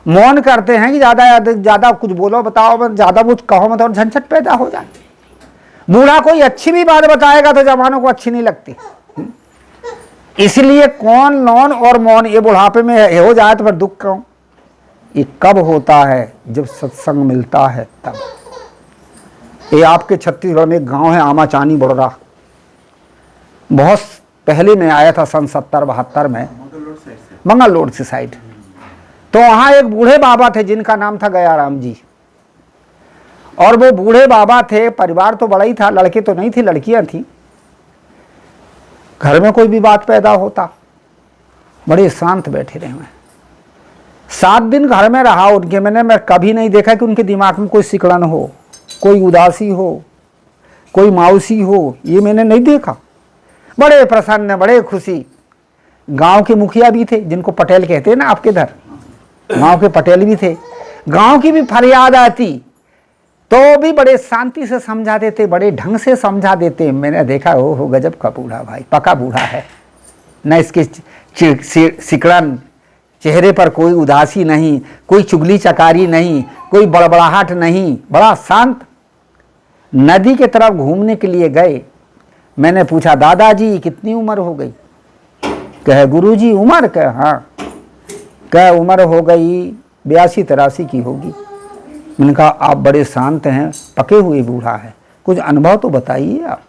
मौन करते हैं कि ज्यादा कुछ बोलो बताओ मत, ज्यादा कुछ कहो मत, और झंझट पैदा हो जाए। बूढ़ा कोई अच्छी भी बात बताएगा तो जवानों को अच्छी नहीं लगती। इसलिए कौन, लौन और मौन, ये बुढ़ापे में हो जाए तो फिर दुख क्यों? ये कब होता है? जब सत्संग मिलता है तब। ये आपके छत्तीसगढ़ में एक गांव है आमाचानी बड़ोरा, बहुत पहले में आया था सन 70-72 में, मंगल रोड से साइड। तो वहां एक बूढ़े बाबा थे जिनका नाम था गयाराम जी। और वो बूढ़े बाबा थे, परिवार तो बड़ा ही था, लड़के तो नहीं थे, लड़कियां थी। घर में कोई भी बात पैदा होता, बड़े शांत बैठे रहे। मैं 7 दिन घर में रहा उनके, मैं कभी नहीं देखा कि उनके दिमाग में कोई सिकड़न हो, कोई उदासी हो, कोई मायूसी हो, ये मैंने नहीं देखा। बड़े प्रसन्न, बड़े खुशी। गांव के मुखिया भी थे, जिनको पटेल कहते हैं ना आपके इधर, गांव के पटेल भी थे। गांव की भी फरियाद आती तो भी बड़े शांति से समझा देते, बड़े ढंग से समझा देते। मैंने देखा हो गजब का बूढ़ा भाई, पका बूढ़ा है, न इसके सिकड़न, चेहरे पर कोई उदासी नहीं, कोई चुगली चकारी नहीं, कोई बड़बड़ाहट नहीं, बड़ा शांत। नदी के तरफ घूमने के लिए गए। मैंने पूछा दादाजी कितनी उम्र हो गई? कहे गुरुजी उम्र? कहे हाँ। कहे उम्र हो गई 82-83 की होगी। मैंने कहा आप बड़े शांत हैं, पके हुए बूढ़ा है, कुछ अनुभव तो बताइए आप,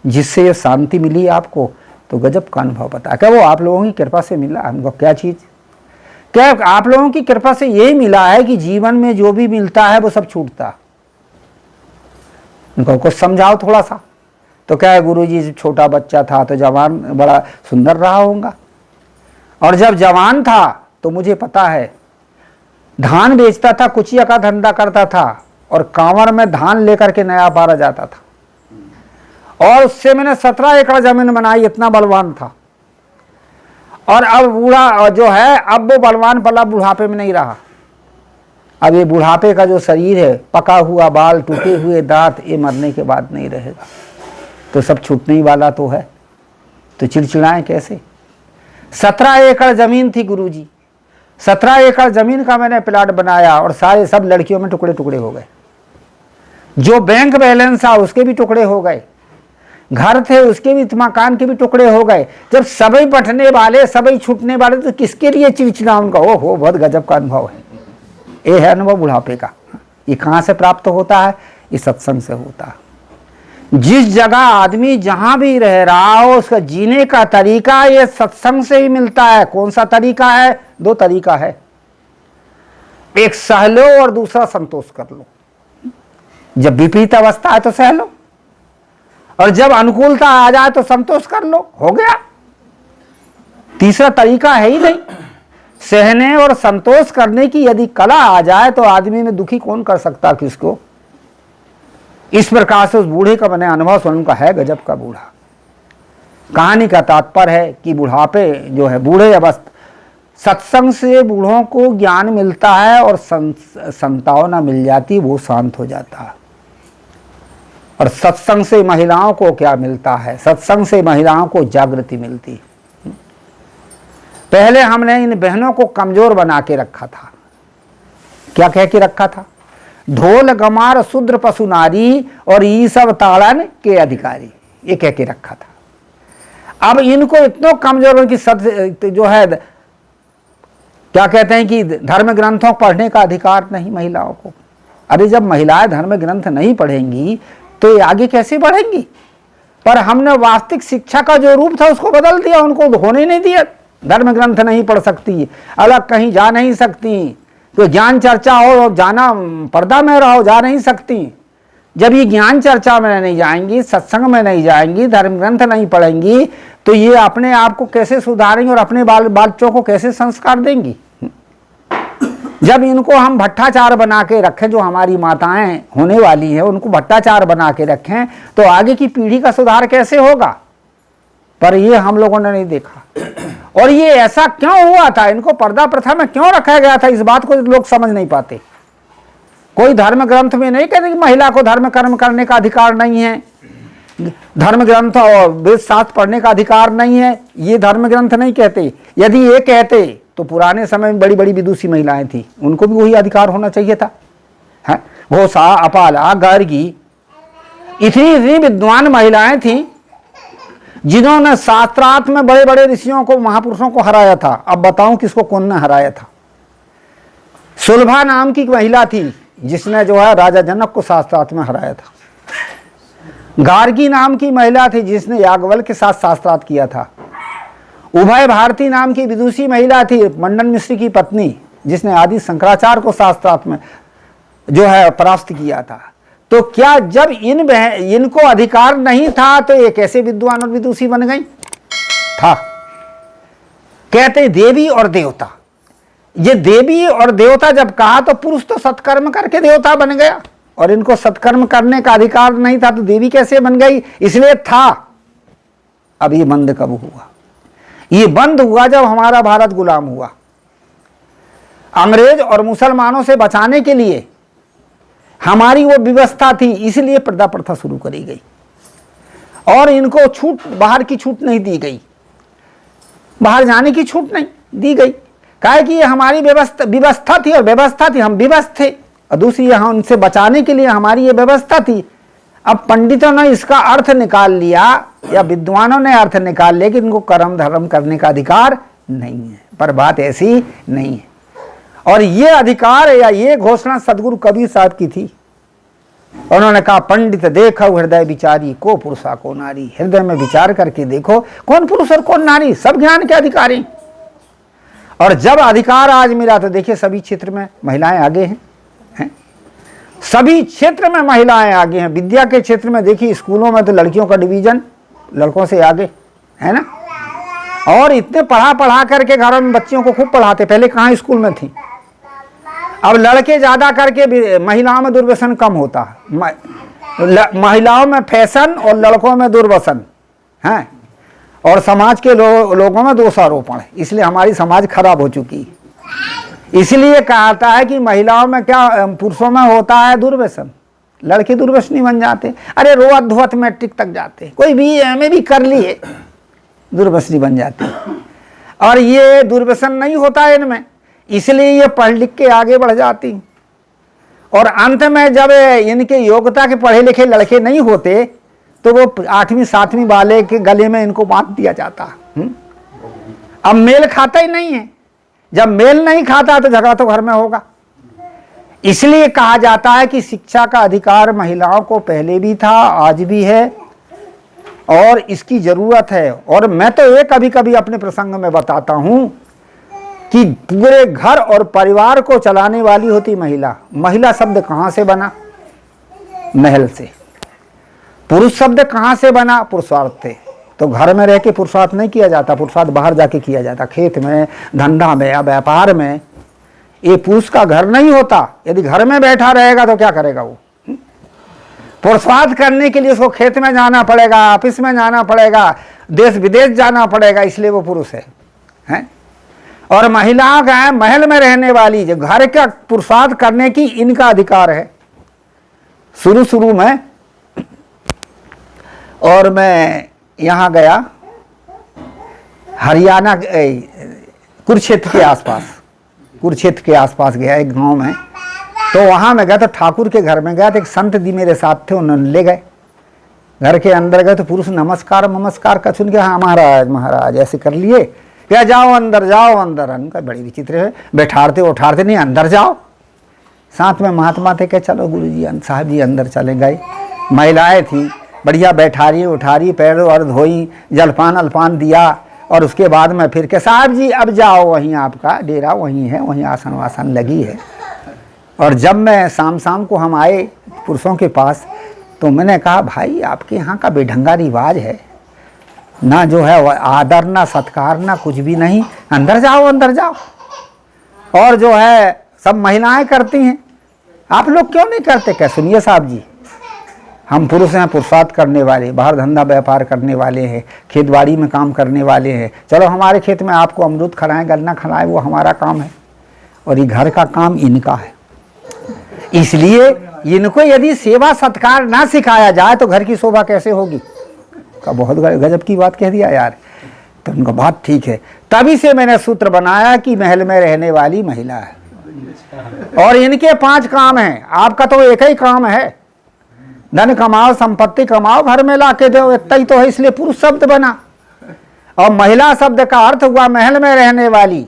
जिससे ये शांति मिली आपको। तो गजब का अनुभव बता। क्या वो आप लोगों की कृपा से मिला अनुभव? क्या चीज़? क्या आप लोगों की कृपा से यही मिला है कि जीवन में जो भी मिलता है वो सब छूटता। उनको कुछ समझाओ थोड़ा सा। तो क्या है गुरुजी, छोटा बच्चा था तो जवान बड़ा सुंदर रहा होगा, और जब जवान था तो मुझे पता है धान बेचता था, कुचिया का धंधा करता था, और कांवर में धान लेकर के नया पारा जाता था। और उससे मैंने 17 एकड़ जमीन बनाई, इतना बलवान था। और अब बूढ़ा जो है, अब वो बलवान पला बुढ़ापे में नहीं रहा। अब ये बुढ़ापे का जो शरीर है, पका हुआ बाल, टूटे हुए दांत, ये मरने के बाद नहीं रहेगा। तो सब छूटने ही वाला तो है, तो चिड़चिड़ाएं कैसे। 17 एकड़ जमीन थी गुरुजी, 17 एकड़ जमीन का मैंने प्लाट बनाया और सारे सब लड़कियों में टुकड़े टुकड़े हो गए। जो बैंक बैलेंस था उसके भी टुकड़े हो गए, घर थे उसके भी, मकान के भी टुकड़े हो गए। जब सभी बंटने वाले, सभी छूटने वाले, तो किसके लिए चिड़चिड़ा उनका। ओहो, बहुत गजब का अनुभव है। ये है अनुभव बुढ़ापे का। ये कहाँ से प्राप्त होता है? ये सत्संग से होता है। जिस जगह आदमी जहां भी रह रहा हो, उसका जीने का तरीका ये सत्संग से ही मिलता है। कौन सा तरीका है? 2 तरीका है, एक सह लो और दूसरा संतोष कर लो। जब विपरीत अवस्था है तो सह लो, और जब अनुकूलता आ जाए तो संतोष कर लो, हो गया। तीसरा तरीका है ही नहीं। सहने और संतोष करने की यदि कला आ जाए तो आदमी में दुखी कौन कर सकता किसको। इस प्रकार से उस बूढ़े का मैंने अनुभव सुन, उनका है गजब का बूढ़ा। कहानी का तात्पर्य है कि बुढ़ापे जो है, बूढ़े अवस्था, सत्संग से बूढ़ों को ज्ञान मिलता है और संतावना मिल जाती, वो शांत हो जाता है। और सत्संग से महिलाओं को क्या मिलता है? सत्संग से महिलाओं को जागृति मिलती है। पहले हमने इन बहनों को कमजोर बना के रखा था। क्या कह के रखा था? ढोल गमार शूद्र पशु नारी और ये सब ताड़न के अधिकारी, ये कह के रखा था। अब इनको इतना कमजोर की सत्य जो है, क्या कहते हैं कि धर्म ग्रंथों पढ़ने का अधिकार नहीं महिलाओं को। अरे जब महिलाएं धर्म ग्रंथ नहीं पढ़ेंगी तो ये आगे कैसे बढ़ेंगी? पर हमने वास्तविक शिक्षा का जो रूप था उसको बदल दिया, उनको होने नहीं दिया। धर्म ग्रंथ नहीं पढ़ सकती, अलग कहीं जा नहीं सकती, तो ज्ञान चर्चा हो, जाना पर्दा में रहो, जा नहीं सकती। जब ये ज्ञान चर्चा में नहीं जाएंगी, सत्संग में नहीं जाएंगी, धर्म ग्रंथ नहीं पढ़ेंगी, तो ये अपने आप को कैसे सुधारेंगी और अपने बाल बच्चों को कैसे संस्कार देंगी? जब इनको हम भट्टाचार बना के रखें, जो हमारी माताएं होने वाली हैं उनको भट्टाचार बना के रखें, तो आगे की पीढ़ी का सुधार कैसे होगा? पर ये हम लोगों ने नहीं देखा। और ये ऐसा क्यों हुआ था? इनको पर्दा प्रथा में क्यों रखा गया था? इस बात को लोग समझ नहीं पाते। कोई धर्म ग्रंथ में नहीं कहते कि महिला को धर्म कर्म करने का अधिकार नहीं है, धर्म ग्रंथ और वेद शास्त्र पढ़ने का अधिकार नहीं है, ये धर्म ग्रंथ नहीं कहते। यदि ये कहते तो पुराने समय में बड़ी बड़ी विदुषी महिलाएं थी, उनको भी वही अधिकार होना चाहिए था। घोषा, अपाला, गर्गी, इतनी विद्वान महिलाएं थी जिन्होंने शास्त्रार्थ में बड़े बड़े ऋषियों को, महापुरुषों को हराया था। अब बताऊं किसको कौन ने हराया था? सुलभा नाम की महिला थी जिसने जो है राजा जनक को शास्त्रार्थ में हराया था। गार्गी नाम की महिला थी जिसने याज्ञवल्क्य के साथ शास्त्रार्थ किया था। उभय भारती नाम की विदुषी महिला थी, मंडन मिश्र की पत्नी, जिसने आदि शंकराचार्य को शास्त्रार्थ में जो है परास्त किया था। तो क्या जब इनको अधिकार नहीं था तो ये कैसे विद्वान और विदुषी बन गई? था। कहते देवी और देवता, ये देवी और देवता जब कहा तो पुरुष तो सत्कर्म करके देवता बन गया, और इनको सत्कर्म करने का अधिकार नहीं था तो देवी कैसे बन गई? इसलिए था। अब ये बंद कब हुआ? ये बंद हुआ जब हमारा भारत गुलाम हुआ। अंग्रेज और मुसलमानों से बचाने के लिए हमारी वो व्यवस्था थी, इसलिए पर्दा प्रथा शुरू करी गई और इनको छूट, बाहर की छूट नहीं दी गई, बाहर जाने की छूट नहीं दी गई। काहे कि ये हमारी व्यवस्था थी और व्यवस्था थी, हम विवश थे, और दूसरी यहाँ उनसे बचाने के लिए हमारी ये व्यवस्था थी। अब पंडितों ने इसका अर्थ निकाल लिया या विद्वानों ने अर्थ निकाल लिया कि इनको कर्म धर्म करने का अधिकार नहीं है, पर बात ऐसी नहीं है। और ये अधिकार या ये घोषणा सदगुरु कबीर साहब की थी। उन्होंने कहा, पंडित देखो हृदय विचारी, को पुरुषा को नारी। हृदय में विचार करके देखो कौन पुरुष और कौन नारी, सब ज्ञान के अधिकारी। और जब अधिकार आज मिला तो देखिए सभी क्षेत्र में महिलाएं आगे हैं, सभी क्षेत्र में महिलाएं आगे हैं। विद्या के क्षेत्र में देखिए स्कूलों में तो लड़कियों का डिवीजन लड़कों से आगे है ना। और इतने पढ़ा करके घरों में बच्चियों को खूब पढ़ाते, पहले कहाँ स्कूल में थी। अब लड़के ज्यादा करके महिलाओं में दुर्व्यसन कम होता है। महिलाओं में फैशन और लड़कों में दुर्व्यसन है, और समाज के लोगों में दोषारोपण है। इसलिए हमारी समाज खराब हो चुकी है। इसलिए कहता है कि महिलाओं में क्या, पुरुषों में होता है दुर्व्यसन, लड़के दुर्व्यसनी बन जाते। अरे रोअत धोअत मैट्रिक तक जाते, कोई BA भी कर लिए, दुर्व्यसनी बन जाते। और ये दुर्व्यसन नहीं होता है इनमें, इसलिए ये पढ़ लिख के आगे बढ़ जाती। और अंत में जब इनके योग्यता के पढ़े लिखे लड़के नहीं होते तो वो 8वीं 7वीं वाले के गले में इनको बांध दिया जाता। अब मेल खाता ही नहीं है, जब मेल नहीं खाता तो झगड़ा तो घर में होगा। इसलिए कहा जाता है कि शिक्षा का अधिकार महिलाओं को पहले भी था, आज भी है, और इसकी जरूरत है। और मैं तो ये कभी कभी अपने प्रसंग में बताता हूं कि पूरे घर और परिवार को चलाने वाली होती महिला। महिला शब्द कहां से बना? महल से। पुरुष शब्द कहां से बना? पुरुषार्थ से। तो घर में रह के पुरुषार्थ नहीं किया जाता, पुरुषार्थ बाहर जाके किया जाता, खेत में, धंधा में या व्यापार में। ये पुरुष का घर नहीं होता। यदि घर में बैठा रहेगा तो क्या करेगा वो? पुरुषार्थ करने के लिए उसको खेत में जाना पड़ेगा, ऑफिस में जाना पड़ेगा, देश विदेश जाना पड़ेगा, इसलिए वो पुरुष है? और महिलाओं का है महल में रहने वाली, जो घर का पुरुषार्थ करने की इनका अधिकार है। शुरू में और मैं यहाँ गया हरियाणा, कुरुक्षेत्र के आसपास गया एक गांव में। तो वहाँ मैं गया तो ठाकुर के घर में गया, तो एक संत जी मेरे साथ थे, उन्होंने ले गए। घर के अंदर गए तो पुरुष नमस्कार का सुन के, हाँ महाराज ऐसे कर लिए, क्या जाओ अंदर। उनका बड़ी विचित्र है, बैठाते उठाते नहीं, अंदर जाओ। साथ में महात्मा थे, क्या चलो गुरुजी साहब जी अंदर चले गए। महिलाएं थी, बढ़िया बैठारी उठारी, पैर और धोई, जलपान अल्पान दिया, और उसके बाद में फिर के साहब जी अब जाओ, वहीं आपका डेरा वहीं है, वहीं आसन वासन लगी है। और जब मैं शाम को हम आए पुरुषों के पास, तो मैंने कहा भाई आपके यहाँ का बेढंगा रिवाज है ना, जो है आदर ना सत्कार ना कुछ भी नहीं, अंदर जाओ। और जो है सब महिलाएं करती हैं, आप लोग क्यों नहीं करते? क्या सुनिए साहब जी, हम पुरुष हैं, पुरुषार्थ करने वाले, बाहर धंधा व्यापार करने वाले हैं, खेतबाड़ी में काम करने वाले हैं। चलो हमारे खेत में आपको अमरूद खिलाएं, गन्ना खिलाएं, वो हमारा काम है, और ये घर का काम इनका है। इसलिए इनको यदि सेवा सत्कार ना सिखाया जाए तो घर की शोभा कैसे होगी? का बहुत गजब की बात कह दिया यार। तो उनका बात ठीक है। तभी से मैंने सूत्र बनाया कि महल में रहने वाली महिला है, और इनके 5 काम हैं। आपका तो एक ही काम है, धन कमाओ, संपत्ति कमाओ, घर में ला के दो, इतना ही तो है, इसलिए पुरुष शब्द बना। और महिला शब्द का अर्थ हुआ महल में रहने वाली।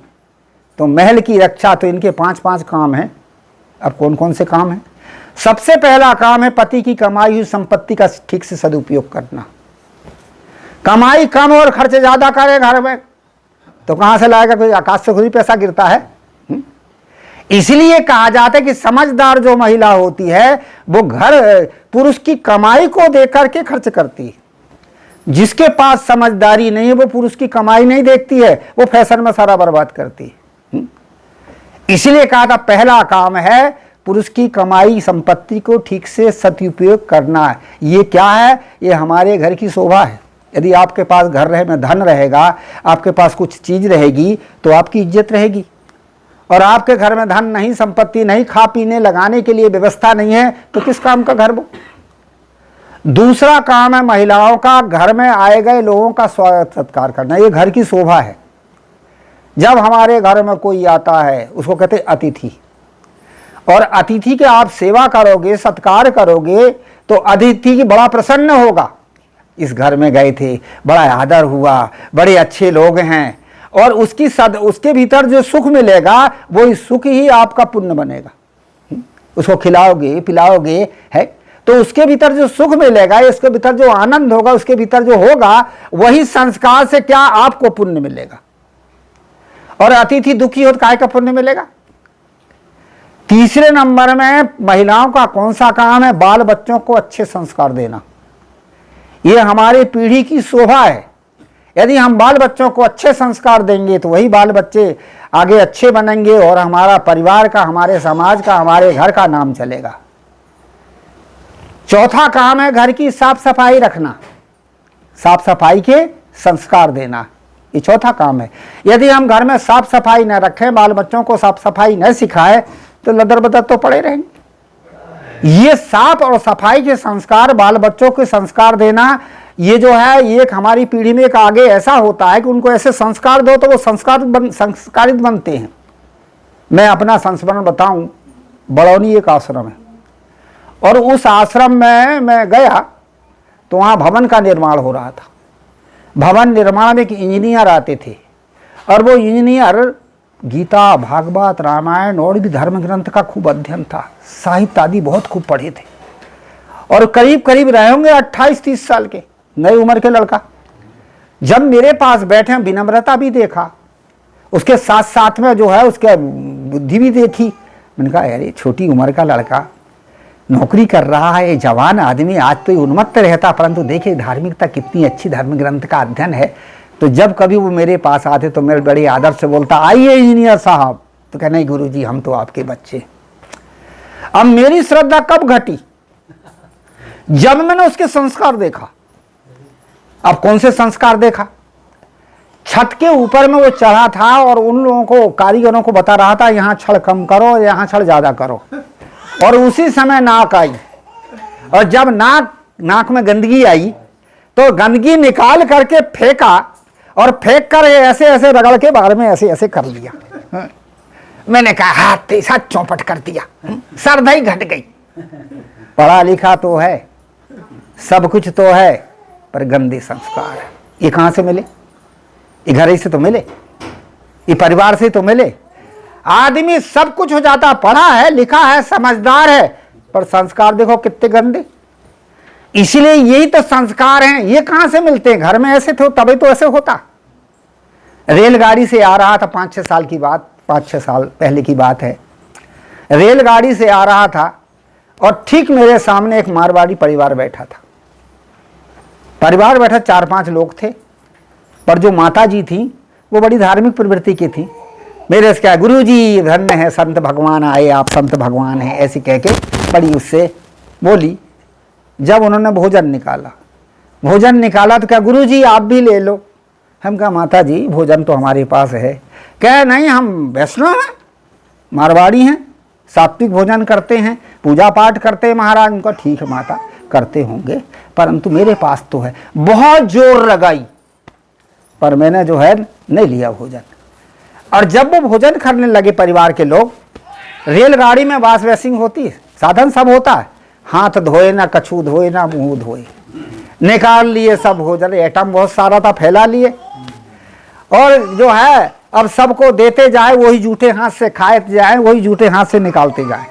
तो महल की रक्षा तो इनके 5 काम हैं। अब कौन कौन से काम हैं? सबसे पहला काम है पति की कमाई हुई संपत्ति का ठीक से सदुपयोग करना। कमाई कम और खर्च ज्यादा करे घर में तो कहां से लाएगा? कोई आकाश से खुद ही पैसा गिरता है? इसलिए कहा जाता है कि समझदार जो महिला होती है वो घर पुरुष की कमाई को देकर के खर्च करती है। जिसके पास समझदारी नहीं है वो पुरुष की कमाई नहीं देखती है, वो फैशन में सारा बर्बाद करती है। इसलिए कहा था पहला काम है पुरुष की कमाई संपत्ति को ठीक से सदुपयोग करना है। ये क्या है? ये हमारे घर की शोभा है। यदि आपके पास घर रहे में धन रहेगा, आपके पास कुछ चीज रहेगी तो आपकी इज्जत रहेगी। और आपके घर में धन नहीं, संपत्ति नहीं, खा पीने लगाने के लिए व्यवस्था नहीं है तो किस काम का घर वो? दूसरा काम है महिलाओं का घर में आए गए लोगों का स्वागत सत्कार करना। ये घर की शोभा है। जब हमारे घर में कोई आता है उसको कहते अतिथि, और अतिथि के आप सेवा करोगे, सत्कार करोगे तो अतिथि बड़ा प्रसन्न होगा। इस घर में गए थे, बड़ा आदर हुआ, बड़े अच्छे लोग हैं, और उसके भीतर जो सुख मिलेगा वो सुख ही आपका पुण्य बनेगा। उसको खिलाओगे पिलाओगे है तो उसके भीतर जो सुख मिलेगा, उसके भीतर जो आनंद होगा, उसके भीतर जो होगा वही संस्कार से क्या आपको पुण्य मिलेगा। और अतिथि दुखी हो तो काय का पुण्य मिलेगा? तीसरे नंबर में महिलाओं का कौन सा काम है? बाल बच्चों को अच्छे संस्कार देना। ये हमारी पीढ़ी की शोभा है। यदि हम बाल बच्चों को अच्छे संस्कार देंगे तो वही बाल बच्चे आगे अच्छे बनेंगे और हमारा परिवार का, हमारे समाज का, हमारे घर का नाम चलेगा। चौथा काम है घर की साफ सफाई रखना, साफ सफाई के संस्कार देना, ये चौथा काम है। यदि हम घर में साफ सफाई न रखें, बाल बच्चों को साफ सफाई न सिखाएं, तो लदर बदर तो पड़े रहेंगे। ये साफ और सफाई के संस्कार, बाल बच्चों के संस्कार देना, ये जो है ये एक हमारी पीढ़ी में एक आगे ऐसा होता है कि उनको ऐसे संस्कार दो तो वो संस्कारित बनते हैं। मैं अपना संस्मरण बताऊं, बड़ौनी एक आश्रम है और उस आश्रम में मैं गया तो वहाँ भवन का निर्माण हो रहा था। भवन निर्माण में एक इंजीनियर आते थे और वो इंजीनियर गीता, भागवत, रामायण और भी धर्म ग्रंथ का खूब अध्ययन था, साहित्य आदि बहुत खूब पढ़े थे और करीब करीब रहे होंगे 28-30 साल के, नई उम्र के लड़का। जब मेरे पास बैठे, विनम्रता भी देखा, उसके साथ साथ में जो है उसके बुद्धि भी देखी। मैंने कहा यार छोटी उम्र का लड़का नौकरी कर रहा है, जवान आदमी, आज तो उन्मत्त रहता, परंतु देखिए धार्मिकता कितनी अच्छी, धर्म ग्रंथ का अध्ययन है। तो जब कभी वो मेरे पास आते तो मेरे बड़े आदर से बोलता, आइए इंजीनियर साहब। तो कह नहीं गुरुजी हम तो आपके बच्चे। अब मेरी श्रद्धा कब घटी? जब मैंने उसके संस्कार देखा। अब कौन से संस्कार देखा? छत के ऊपर में वो चढ़ा था और उन लोगों को, कारीगरों को बता रहा था यहाँ छड़ कम करो, यहाँ छड़ ज्यादा करो। और उसी समय नाक आई और जब नाक में गंदगी आई तो गंदगी निकाल करके फेंका और फेंक कर ऐसे ऐसे रगड़ के बाल में ऐसे ऐसे कर लिया। मैंने कहा हाथ ऐसा चौपट कर दिया, सरदई घट गई। पढ़ा लिखा तो है, सब कुछ तो है, पर गंदे संस्कार है। ये कहां से मिले? ये घर से तो मिले, ये परिवार से तो मिले। आदमी सब कुछ हो जाता, पढ़ा है, लिखा है, समझदार है, पर संस्कार देखो कितने गंदे। इसलिए यही तो संस्कार हैं, ये कहां से मिलते हैं? घर में ऐसे थे तभी तो ऐसे होता। रेलगाड़ी से आ रहा था, 5-6 साल की बात, 5-6 साल पहले की बात है। रेलगाड़ी से आ रहा था और ठीक मेरे सामने एक मारवाड़ी परिवार बैठा था। परिवार बैठा 4-5 लोग थे, पर जो माता जी थी वो बड़ी धार्मिक प्रवृत्ति की थी। मेरे से क्या, गुरु जी धन्य है, संत भगवान आए, आप संत भगवान हैं, ऐसे कह के बड़ी उससे बोली। जब उन्होंने भोजन निकाला तो क्या, गुरु जी आप भी ले लो। हम कहा माता जी भोजन तो हमारे पास है। कह नहीं, हम वैष्णव हैं, मारवाड़ी हैं, सात्विक भोजन करते हैं, पूजा पाठ करते हैं महाराज। उनका ठीक है माता, करते होंगे, परंतु मेरे पास तो है। बहुत जोर लगाई, पर मैंने जो है नहीं लिया भोजन। और जब वो भोजन करने लगे परिवार के लोग, रेलगाड़ी में वॉश बेसिन होती है, साधन सब होता है, हाथ धोए ना, कछू धोए ना, मुंह धोए, निकाल लिए सब भोजन, आइटम बहुत सारा था, फैला लिए और जो है अब सबको देते जाए, वही जूठे हाथ से खाए जाए, वही जूठे हाथ से निकालते जाए।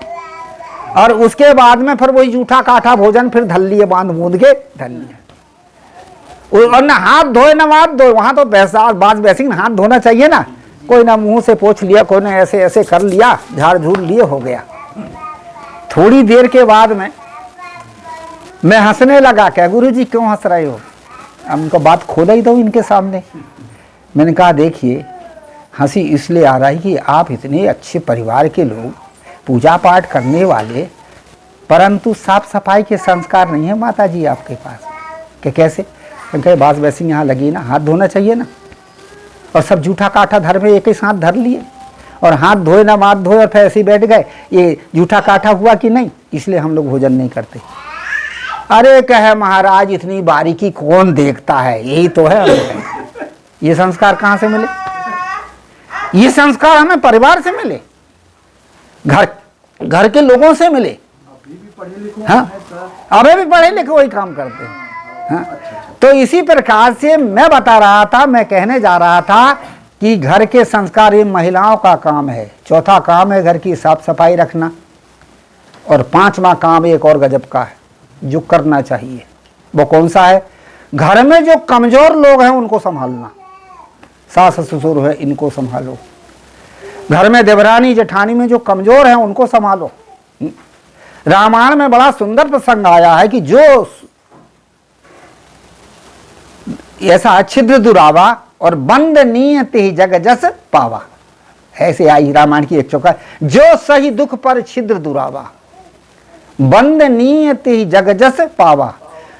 और उसके बाद में फिर वही जूठा काठा भोजन फिर धल लिए, बांध बूंद के धल लिए। और ना हाथ धोए ना हाथ धोए, वहां तो बाज बेसिन हाथ धोना चाहिए ना। कोई ना मुंह से पोंछ लिया, कोई ने ऐसे ऐसे कर लिया, झाड़ झूड़ लिए, हो गया। थोड़ी देर के बाद में मैं हंसने लगा। क्या गुरुजी क्यों हंस रहे हो? उनको बात खोला ही दो इनके सामने। मैंने कहा देखिए हंसी इसलिए आ रहा है कि आप इतने अच्छे परिवार के लोग, पूजा पाठ करने वाले, परंतु साफ सफाई के संस्कार नहीं है माता जी आपके पास। कि कैसे? कहे बास वैसी यहाँ लगी ना, हाथ धोना चाहिए ना। और सब जूठा काठा धर में एक ही साथ धर लिए और हाथ धोए ना माथ धोए और फिर ऐसे ही बैठ गए। ये जूठा काठा हुआ कि नहीं, इसलिए हम लोग भोजन नहीं करते। अरे कहे महाराज इतनी बारीकी कौन देखता है, यही तो है। ये संस्कार कहाँ से मिले? ये संस्कार हमें परिवार से मिले, घर के लोगों से मिले। हाँ, अभी भी पढ़े लिखे वही काम करते हैं। हाँ? तो इसी प्रकार से मैं बता रहा था, मैं कहने जा रहा था कि घर के संस्कार ये महिलाओं का काम है। चौथा काम है घर की साफ सफाई रखना, और 5वां काम एक और गजब का है जो करना चाहिए। वो कौन सा है? घर में जो कमजोर लोग हैं उनको संभालना। सास ससुर है इनको संभालो, घर में देवरानी जेठानी में जो कमजोर हैं उनको संभालो। रामायण में बड़ा सुंदर प्रसंग आया है कि जो ऐसा छिद्र दुरावा और बंद नियत ही जग जस पावा, ऐसे आई रामायण की एक चौका। जो सही दुख पर छिद्र दुरावा, बंद नियति जग जस पावा,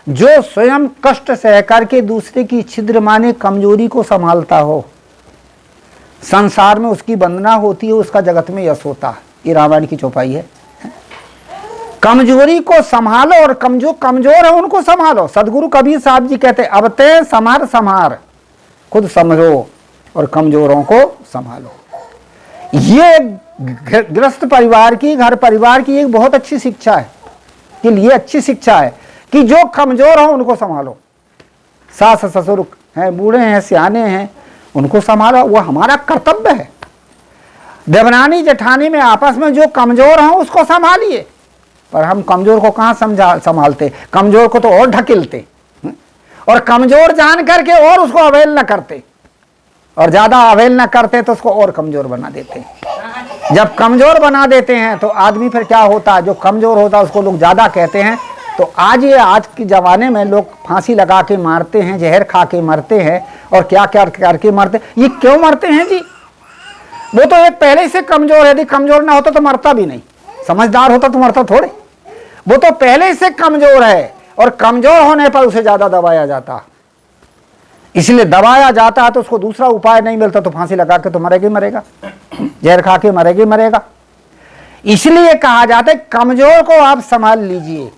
जो स्वयं कष्ट सह करके दूसरे की छिद्र माने कमजोरी को संभालता हो, संसार में उसकी वंदना होती है, उसका जगत में यश होता है। ये रामायण की चौपाई है। कमजोरी को संभालो और कमजोर है उनको संभालो। सदगुरु कबीर साहब जी कहते अब ते समार समार, खुद समझो और कमजोरों को संभालो। ये गृहस्थ परिवार की, घर परिवार की एक बहुत अच्छी शिक्षा है, के लिए अच्छी शिक्षा है कि जो कमजोर हो उनको संभालो। सास ससुर हैं, बूढ़े हैं, सियाने हैं, उनको संभालो, वो हमारा कर्तव्य है। देवरानी जेठानी में आपस में जो कमजोर हो उसको संभालिए। पर हम कमजोर को कहाँ संभालते, कमजोर को तो और ढकेलते, और कमजोर जान करके और उसको अवहेलना करते, और ज्यादा अवहेलना करते तो उसको और कमजोर बना देते। जब कमजोर बना देते हैं तो आदमी फिर क्या होता है, जो कमजोर होता है उसको लोग ज्यादा कहते हैं। तो आज के जमाने में लोग फांसी लगा के मारते हैं, जहर खा के मरते हैं, और क्या क्या करके मरते। ये क्यों मरते हैं जी? वो तो एक पहले से कमजोर है, यदि कमजोर ना होता तो मरता भी नहीं, समझदार होता तो मरता थोड़े। वो तो पहले से कमजोर है, और कमजोर होने पर उसे ज्यादा दबाया जाता, इसलिए दबाया जाता है तो उसको दूसरा उपाय नहीं मिलता तो फांसी लगा के तो मरेगा ही मरेगा, जहर खा के मरेगा ही मरेगा। इसलिए कहा जाता है कमजोर को आप संभाल लीजिए।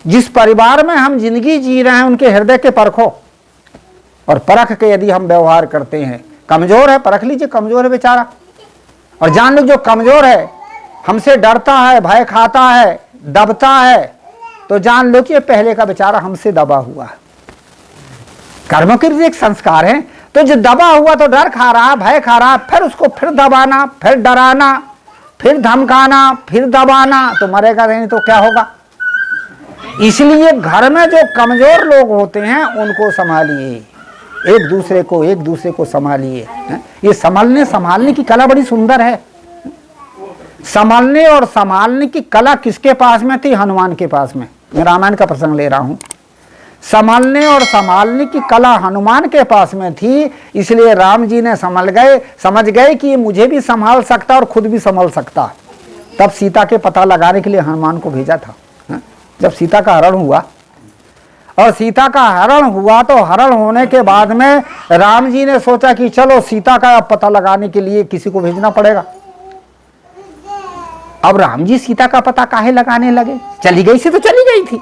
जिस परिवार में हम जिंदगी जी रहे हैं उनके हृदय के परखो, और परख के यदि हम व्यवहार करते हैं, कमजोर है परख लीजिए, कमजोर है बेचारा, और जान लो जो कमजोर है, हमसे डरता है, भय खाता है, दबता है, तो जान लो कि ये पहले का बेचारा हमसे दबा हुआ है। कर्मों के एक संस्कार है, तो जो दबा हुआ तो डर खा रहा, भय खा रहा, फिर उसको फिर दबाना, फिर डराना, फिर धमकाना, फिर दबाना, तो मरेगा नहीं तो क्या होगा। इसलिए घर में जो कमजोर लोग होते हैं उनको संभालिए, एक दूसरे को संभालिए। ये संभालने की कला बड़ी सुंदर है। संभालने और संभालने की कला किसके पास में थी? हनुमान के पास में। मैं रामायण का प्रसंग ले रहा हूं। संभालने और संभालने की कला हनुमान के पास में थी, इसलिए राम जी ने समझ गए कि ये मुझे भी संभाल सकता और खुद भी संभाल सकता। तब सीता के पता लगाने के लिए हनुमान को भेजा था। जब सीता का हरण हुआ, और सीता का हरण हुआ, तो हरण होने के बाद में राम जी ने सोचा कि चलो सीता का पता लगाने के लिए किसी को भेजना पड़ेगा। अब राम जी सीता का पता काहे लगाने लगे? चली गई सी तो चली गई थी।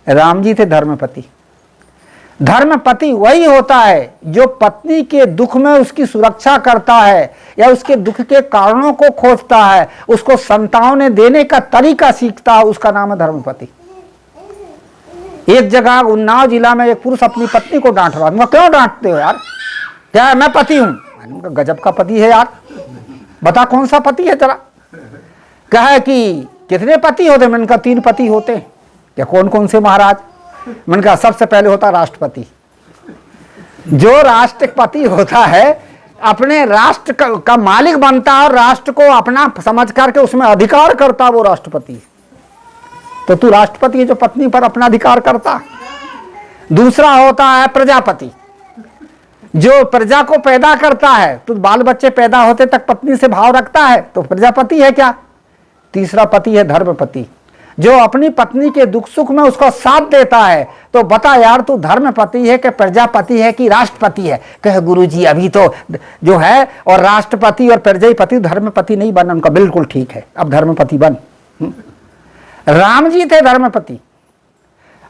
राम जी थे धर्मपति। धर्मपति वही होता है जो पत्नी के दुख में उसकी सुरक्षा करता है, या उसके दुख के कारणों को खोजता है, उसको संतावने देने का तरीका सीखता है, उसका नाम है धर्मपति। एक जगह उन्नाव जिला में एक पुरुष अपनी पत्नी को डांट रहा। क्यों डांटते हो यार? क्या मैं पति हूं? गजब का पति है यार, बता कौन सा पति है जरा। कहा कि कितने पति होते? मैंने कहा 3 पति होते। क्या कौन कौन से महाराज? मैंने कहा सबसे पहले होता राष्ट्रपति। जो राष्ट्रपति होता है अपने राष्ट्र का मालिक बनता है और राष्ट्र को अपना समझ करके उसमें अधिकार करता, वो राष्ट्रपति। तो तू राष्ट्रपति है जो पत्नी पर अपना अधिकार करता। दूसरा होता है प्रजापति, जो प्रजा को पैदा करता है। तो बाल बच्चे पैदा होते तक पत्नी से भाव रखता है, तो प्रजापति है क्या? तीसरा पति है धर्मपति, जो अपनी पत्नी के दुख सुख में उसका साथ देता है। तो बता यार, तू धर्मपति है कि प्रजापति है कि राष्ट्रपति है? कहे गुरुजी अभी तो जो है और राष्ट्रपति और प्रजापति, धर्मपति नहीं बना। उनका बिल्कुल ठीक है, अब धर्मपति बन। राम जी थे धर्मपति।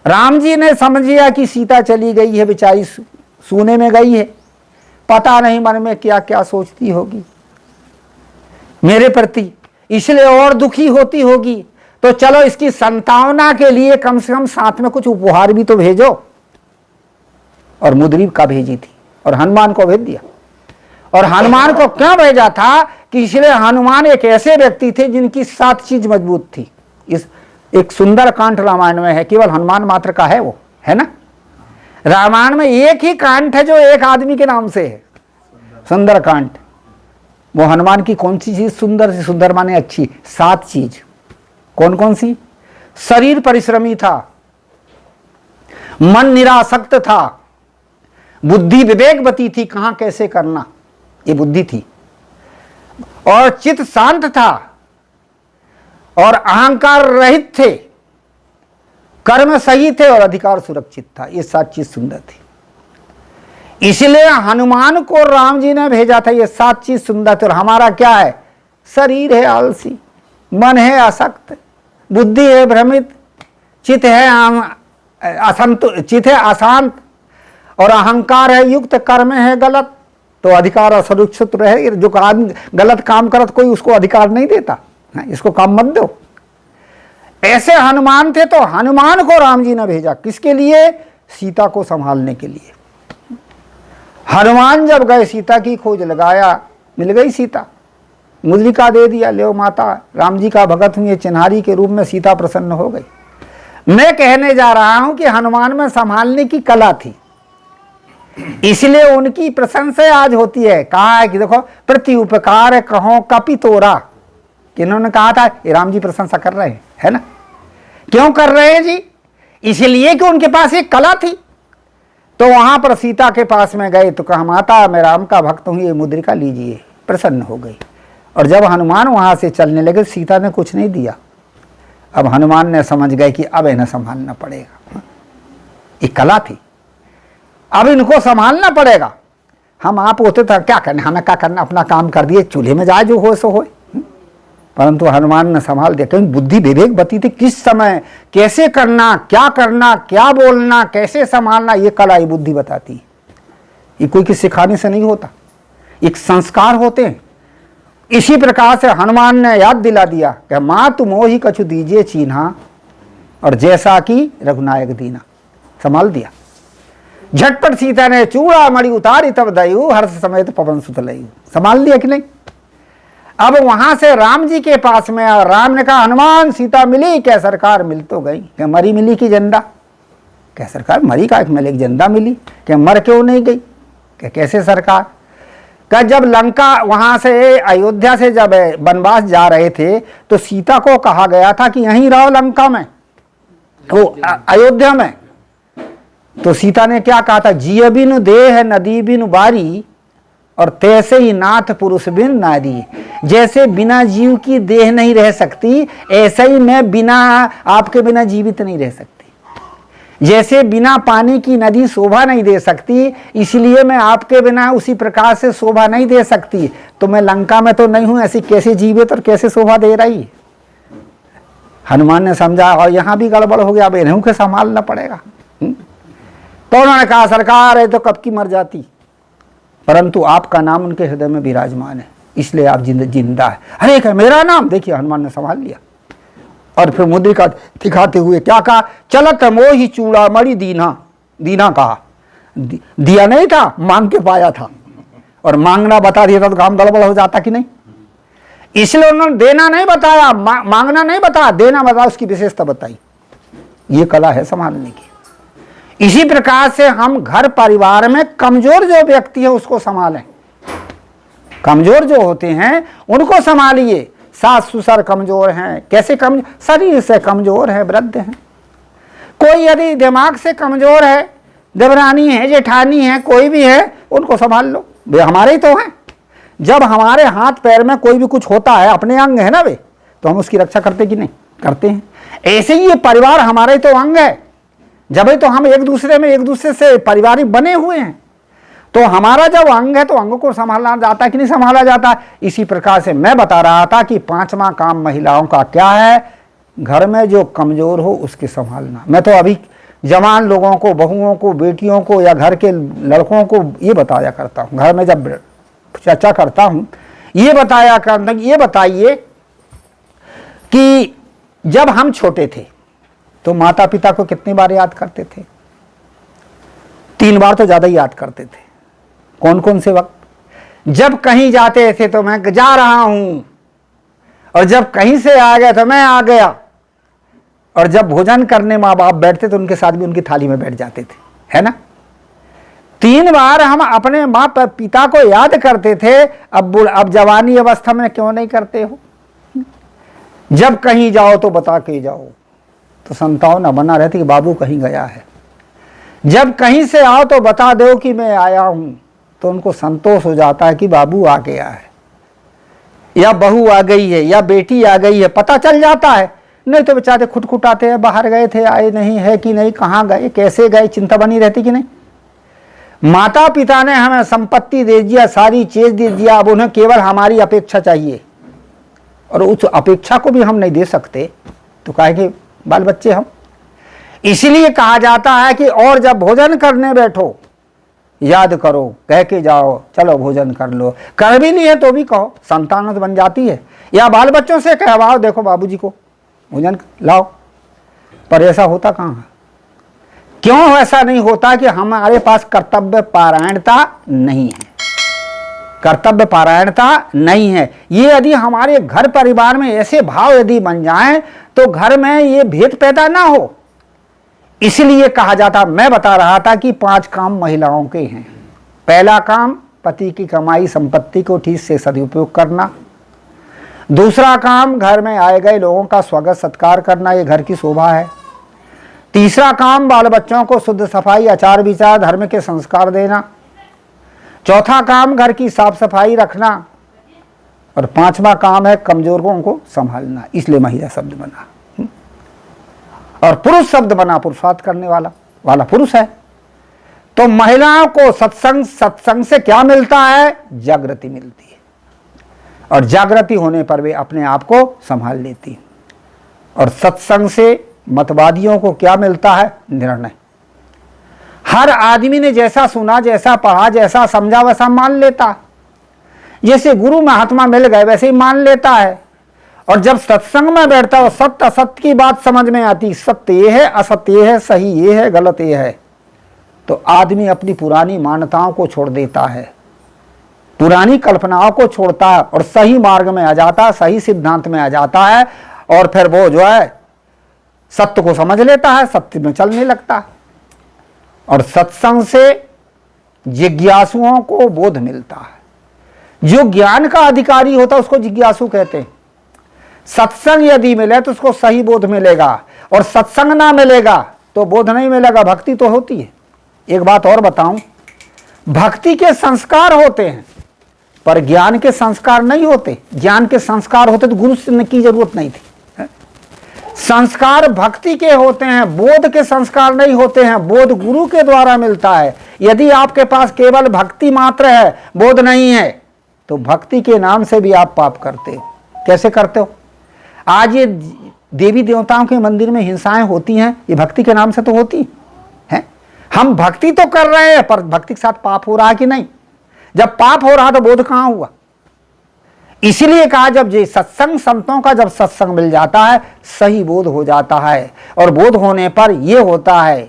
राम जी ने समझिया कि सीता चली गई है, बेचारी सोने में गई है, पता नहीं मन में क्या क्या सोचती होगी मेरे प्रति, इसलिए और दुखी होती होगी। तो चलो इसकी संतावना के लिए कम से कम साथ में कुछ उपहार भी तो भेजो। और मुद्री का भेजी थी और हनुमान को भेज दिया। और हनुमान को क्यों भेजा था? कि इसलिए हनुमान एक ऐसे व्यक्ति थे जिनकी 7 चीज मजबूत थी। इस एक सुंदर कांड रामायण में है, केवल हनुमान मात्र का है, वो है ना। रामायण में एक ही कांड है जो एक आदमी के नाम से है, सुंदर कांड। वो हनुमान की कौन सी चीज सुंदर सी? सुंदर माने अच्छी। 7 चीज कौन कौन सी? शरीर परिश्रमी था, मन निरासक्त था, बुद्धि विवेकवती थी, कहां कैसे करना ये बुद्धि थी, और चित्त शांत था, और अहंकार रहित थे, कर्म सही थे और अधिकार सुरक्षित था। ये 7 चीज सुंदर थी। इसलिए हनुमान को राम जी ने भेजा था। ये 7 चीज सुंदर थी। और हमारा क्या है? शरीर है आलसी, मन है असक्त, बुद्धि है भ्रमित, चित्त है अशांत और अहंकार है युक्त, कर्म है गलत। तो अधिकार असुरक्षित रहे। जो गलत काम करत कोई उसको अधिकार नहीं देता, इसको काम मत दो। ऐसे हनुमान थे। तो हनुमान को राम जी ने भेजा किसके लिए? सीता को संभालने के लिए। हनुमान जब गए, सीता की खोज लगाया, मिल गई सीता, मुद्रिका दे दिया, ले माता राम जी का भगत हुए, चिन्हारी के रूप में सीता प्रसन्न हो गई। मैं कहने जा रहा हूं कि हनुमान में संभालने की कला थी, इसलिए उनकी प्रशंसा आज होती है। कहा है कि देखो, प्रति उपकार कहो कपि तोरा, कि इन्होंने कहा था ये राम जी प्रशंसा कर रहे हैं, है ना? क्यों कर रहे हैं जी? इसलिए कि उनके पास एक कला थी। तो वहां पर सीता के पास में गए तो कहा, माता मैं राम का भक्त हूं, ये मुद्रिका लीजिए। प्रसन्न हो गई। और जब हनुमान वहां से चलने लगे, सीता ने कुछ नहीं दिया। अब हनुमान ने समझ गए कि अब इन्हें संभालना पड़ेगा। एक कला थी, अब इनको संभालना पड़ेगा। हम आप होते तो क्या करना, हमें क्या करना, अपना काम कर दिए, चूल्हे में जाए जो हो सो हो। परंतु हनुमान ने संभाल दिया। क्योंकि बुद्धि विवेक बती थी, किस समय कैसे करना, क्या बोलना, कैसे संभालना, ये कला, ये बुद्धि बताती। ये कोई किसी सिखाने से नहीं होता, एक संस्कार होते हैं। इसी प्रकार से हनुमान ने याद दिला दिया कि माँ तुम मोहि कछु दीजिए चीन्हा, और जैसा कि रघुनायक दीना। संभाल दिया। झटपट सीता ने चूड़ा मणि उतारी तब दयु, हर्ष समेत पवन सुत लयु। संभाल दिया कि नहीं? अब वहां से राम जी के पास में, और राम ने कहा, हनुमान सीता मिली क्या सरकार? मिल तो गई। क्या मरी मिली की जिंदा? क्या सरकार मरी का मिले जिंदा मिली? क्या मर क्यों नहीं गई? क्या कैसे सरकार? क्या जब लंका वहां से अयोध्या से जब वनवास जा रहे थे तो सीता को कहा गया था कि यहीं रहो लंका में, वो अयोध्या में। तो सीता ने क्या कहा था? जिय बिनु देह नदी बिनु बारी, और तैसे ही नाथ पुरुष बिन नारी। जैसे बिना जीव की देह नहीं रह सकती, ऐसे ही मैं बिना आपके बिना जीवित नहीं रह सकती। जैसे बिना पानी की नदी शोभा नहीं दे सकती, इसलिए मैं आपके बिना उसी प्रकार से शोभा नहीं दे सकती। तो मैं लंका में तो नहीं हूं, ऐसी कैसे जीवित और कैसे शोभा दे रही? हनुमान ने समझा, और यहां भी गड़बड़ हो गया, अब इन्हों के संभालना पड़ेगा। तो उन्होंने कहा, सरकार है तो कब की मर जाती, परंतु आपका नाम उनके हृदय में विराजमान है, इसलिए आप जिंदा है। अरे क्या मेरा नाम? देखिए हनुमान ने संभाल लिया। और फिर मुद्रिका दिखाते हुए क्या कहा? चलत मोहि चूड़ा मणि दीना। दीना कहा, दिया नहीं था, मांग के पाया था। और मांगना बता दिया था तो काम गड़बड़ हो जाता कि नहीं? इसलिए उन्होंने देना नहीं बताया, मांगना नहीं बताया, देना बताया, उसकी विशेषता बताई। ये कला है संभालने की। इसी प्रकार से हम घर परिवार में कमजोर जो व्यक्ति है उसको संभालें। कमजोर जो होते हैं उनको संभालिए। सास ससुर कमजोर हैं, कैसे कमजोर? शरीर से कमजोर है, वृद्ध हैं। कोई यदि दिमाग से कमजोर है, देवरानी है, जेठानी है, कोई भी है, उनको संभाल लो, वे हमारे ही तो हैं। जब हमारे हाथ पैर में कोई भी कुछ होता है, अपने अंग है ना वे, तो हम उसकी रक्षा करते कि नहीं? करते हैं। ऐसे ही ये परिवार हमारे ही तो अंग है, जब तो हम एक दूसरे से पारिवारिक बने हुए हैं। तो हमारा जब अंग है तो अंग को संभालना जाता है कि नहीं संभाला जाता? इसी प्रकार से मैं बता रहा था कि 5वां काम महिलाओं का क्या है? घर में जो कमजोर हो उसके संभालना। मैं तो अभी जवान लोगों को, बहुओं को, बेटियों को या घर के लड़कों को ये बताया करता हूँ, घर में जब चर्चा करता हूँ ये बताइए कि जब हम छोटे थे तो माता पिता को कितनी बार याद करते थे? 3 बार तो ज्यादा ही याद करते थे। कौन कौन से वक्त? जब कहीं जाते थे तो मैं जा रहा हूं, और जब कहीं से आ गया तो मैं आ गया, और जब भोजन करने माँ बाप बैठते तो उनके साथ भी उनकी थाली में बैठ जाते थे, है ना? 3 बार हम अपने माँ पिता को याद करते थे। अब जवानी अवस्था में क्यों नहीं करते हो? जब कहीं जाओ तो बता के जाओ, तो संतान न बना रहती कि बाबू कहीं गया है। जब कहीं से आओ तो बता दो कि मैं आया हूं, तो उनको संतोष हो जाता है कि बाबू आ गया है। या बहू आ गई है या बेटी आ गई है, पता चल जाता है। नहीं तो बेचारे खुटखुटाते हैं, बाहर गए थे, आए नहीं, है कि नहीं, कहाँ गए, कैसे गए, चिंता बनी रहती कि नहीं। माता पिता ने हमें संपत्ति दे दिया, सारी चीज दे दिया, अब उन्हें केवल हमारी अपेक्षा चाहिए, और उस अपेक्षा को भी हम नहीं दे सकते तो काहे के बाल बच्चे हम। इसीलिए कहा जाता है कि और जब भोजन करने बैठो याद करो, कह के जाओ चलो भोजन कर लो, कर भी नहीं है तो भी कहो, संतान तो बन जाती है। या बाल बच्चों से कहवाओ, देखो बाबूजी को भोजन लाओ, पर ऐसा होता कहाँ है। क्यों ऐसा नहीं होता कि हमारे पास कर्तव्य पारायणता नहीं है, कर्तव्य पारायणता नहीं है। ये यदि हमारे घर परिवार में ऐसे भाव यदि बन जाएं तो घर में ये भेद पैदा ना हो। इसलिए कहा जाता, मैं बता रहा था कि 5 काम महिलाओं के हैं। पहला काम पति की कमाई संपत्ति को ठीक से सदुपयोग करना। दूसरा काम घर में आए गए लोगों का स्वागत सत्कार करना, ये घर की शोभा है। तीसरा काम बाल बच्चों को शुद्ध सफाई, आचार विचार, धर्म के संस्कार देना। चौथा काम घर की साफ सफाई रखना। और 5वां काम है कमजोरों को संभालना, इसलिए महिला शब्द बना। और पुरुष शब्द बना, पुरुषार्थ करने वाला पुरुष है। तो महिलाओं को सत्संग से क्या मिलता है? जागृति मिलती है, और जागृति होने पर वे अपने आप को संभाल लेती है। और सत्संग से मतवादियों को क्या मिलता है? निर्णय। हर आदमी ने जैसा सुना, जैसा पढ़ा, जैसा समझा वैसा मान लेता। जैसे गुरु महात्मा मिल गए वैसे ही मान लेता है। और जब सत्संग में बैठता हो, सत्य असत्य की बात समझ में आती, सत्य ये है, असत्य ये है, सही ये है, गलत ये है, तो आदमी अपनी पुरानी मान्यताओं को छोड़ देता है, पुरानी कल्पनाओं को छोड़ता है और सही मार्ग में आ जाता है, सही सिद्धांत में आ जाता है। और फिर वो जो है सत्य को समझ लेता है, सत्य में चलने लगता है। और सत्संग से जिज्ञासुओं को बोध मिलता है। जो ज्ञान का अधिकारी होता है उसको जिज्ञासु कहते हैं। सत्संग यदि मिले तो उसको सही बोध मिलेगा, और सत्संग ना मिलेगा तो बोध नहीं मिलेगा। भक्ति तो होती है। एक बात और बताऊं, भक्ति के संस्कार होते हैं पर ज्ञान के संस्कार नहीं होते। ज्ञान के संस्कार होते तो गुरु की जरूरत नहीं थी। संस्कार भक्ति के होते हैं, बोध के संस्कार नहीं होते हैं। बोध गुरु के द्वारा मिलता है। यदि आपके पास केवल भक्ति मात्र है, बोध नहीं है, तो भक्ति के नाम से भी आप पाप करते हो। कैसे करते हो? आज ये देवी देवताओं के मंदिर में हिंसाएं होती हैं, ये भक्ति के नाम से तो होती हैं। हम भक्ति तो कर रहे हैं पर भक्ति के साथ पाप हो रहा है कि नहीं? जब पाप हो रहा तो बोध कहां हुआ? इसीलिए कहा, जब ये सत्संग, संतों का जब सत्संग मिल जाता है सही बोध हो जाता है। और बोध होने पर यह होता है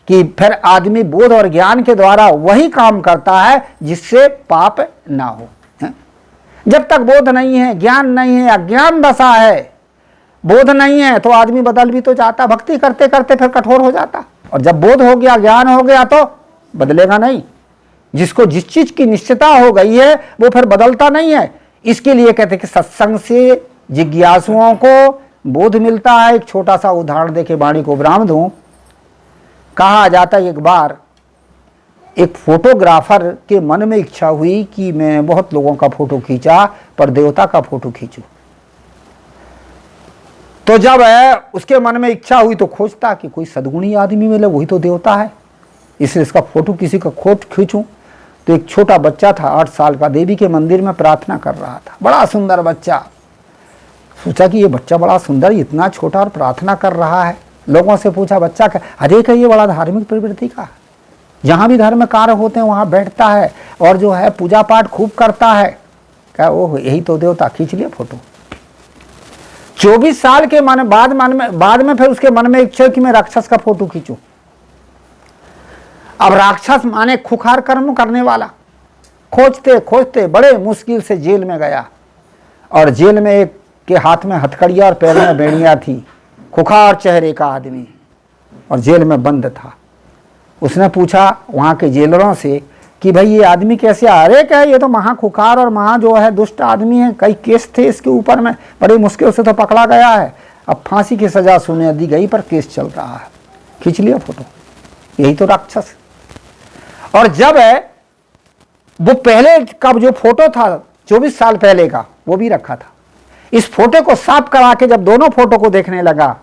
कि फिर आदमी बोध और ज्ञान के द्वारा वही काम करता है जिससे पाप ना हो। जब तक बोध नहीं है, ज्ञान नहीं है, अज्ञान दशा है, बोध नहीं है, तो आदमी बदल भी तो जाता। भक्ति करते करते फिर कठोर हो जाता। और जब बोध हो गया, ज्ञान हो गया, तो बदलेगा नहीं। जिसको जिस चीज की निश्चितता हो गई है वो फिर बदलता नहीं है। इसके लिए कहते हैं कि सत्संग से जिज्ञासुओं को बोध मिलता है। एक छोटा सा उदाहरण देके वाणी को विराम दूं। कहा जाता है, एक बार एक फोटोग्राफर के मन में इच्छा हुई कि मैं बहुत लोगों का फोटो खींचा पर देवता का फोटो खींचूं। तो जब उसके मन में इच्छा हुई तो खोजता कि कोई सद्गुणी आदमी मिले, वही तो देवता है, इसलिए इसका फोटो किसी का खोट खींचूं। तो एक छोटा बच्चा था, 8 साल का, देवी के मंदिर में प्रार्थना कर रहा था। बड़ा सुंदर बच्चा। सोचा कि ये बच्चा बड़ा सुंदर, इतना छोटा और प्रार्थना कर रहा है। लोगों से पूछा, बच्चा क्या? अरे क्या ये बड़ा धार्मिक प्रवृत्ति का, जहाँ भी धर्म कार्य होते हैं वहाँ बैठता है और जो है पूजा पाठ खूब करता है। क्या ओह, यही तो देवता, खींच लिया फोटो। 24 साल के बाद में फिर उसके मन में इच्छा कि मैं राक्षस का फोटो खींचूं। अब राक्षस माने खुखार कर्म करने वाला। खोजते खोजते बड़े मुश्किल से जेल में गया, और जेल में एक के हाथ में हथकड़िया और पैर में बेड़ियां थी, खुखार चेहरे का आदमी, और जेल में बंद था। उसने पूछा वहाँ के जेलरों से कि भाई ये आदमी कैसे? अरे क्या, ये तो महा खुखार और महा जो है दुष्ट आदमी है, कई केस थे इसके ऊपर में, बड़ी मुश्किल से तो पकड़ा गया है, अब फांसी की सजा सुने दी गई पर केस चल रहा है। खींच लिया फोटो, यही तो राक्षस। और जब वो पहले का जो फोटो था 24 साल पहले का, वो भी रखा था। इस फोटो को साफ करा के जब दोनों फोटो को देखने लगा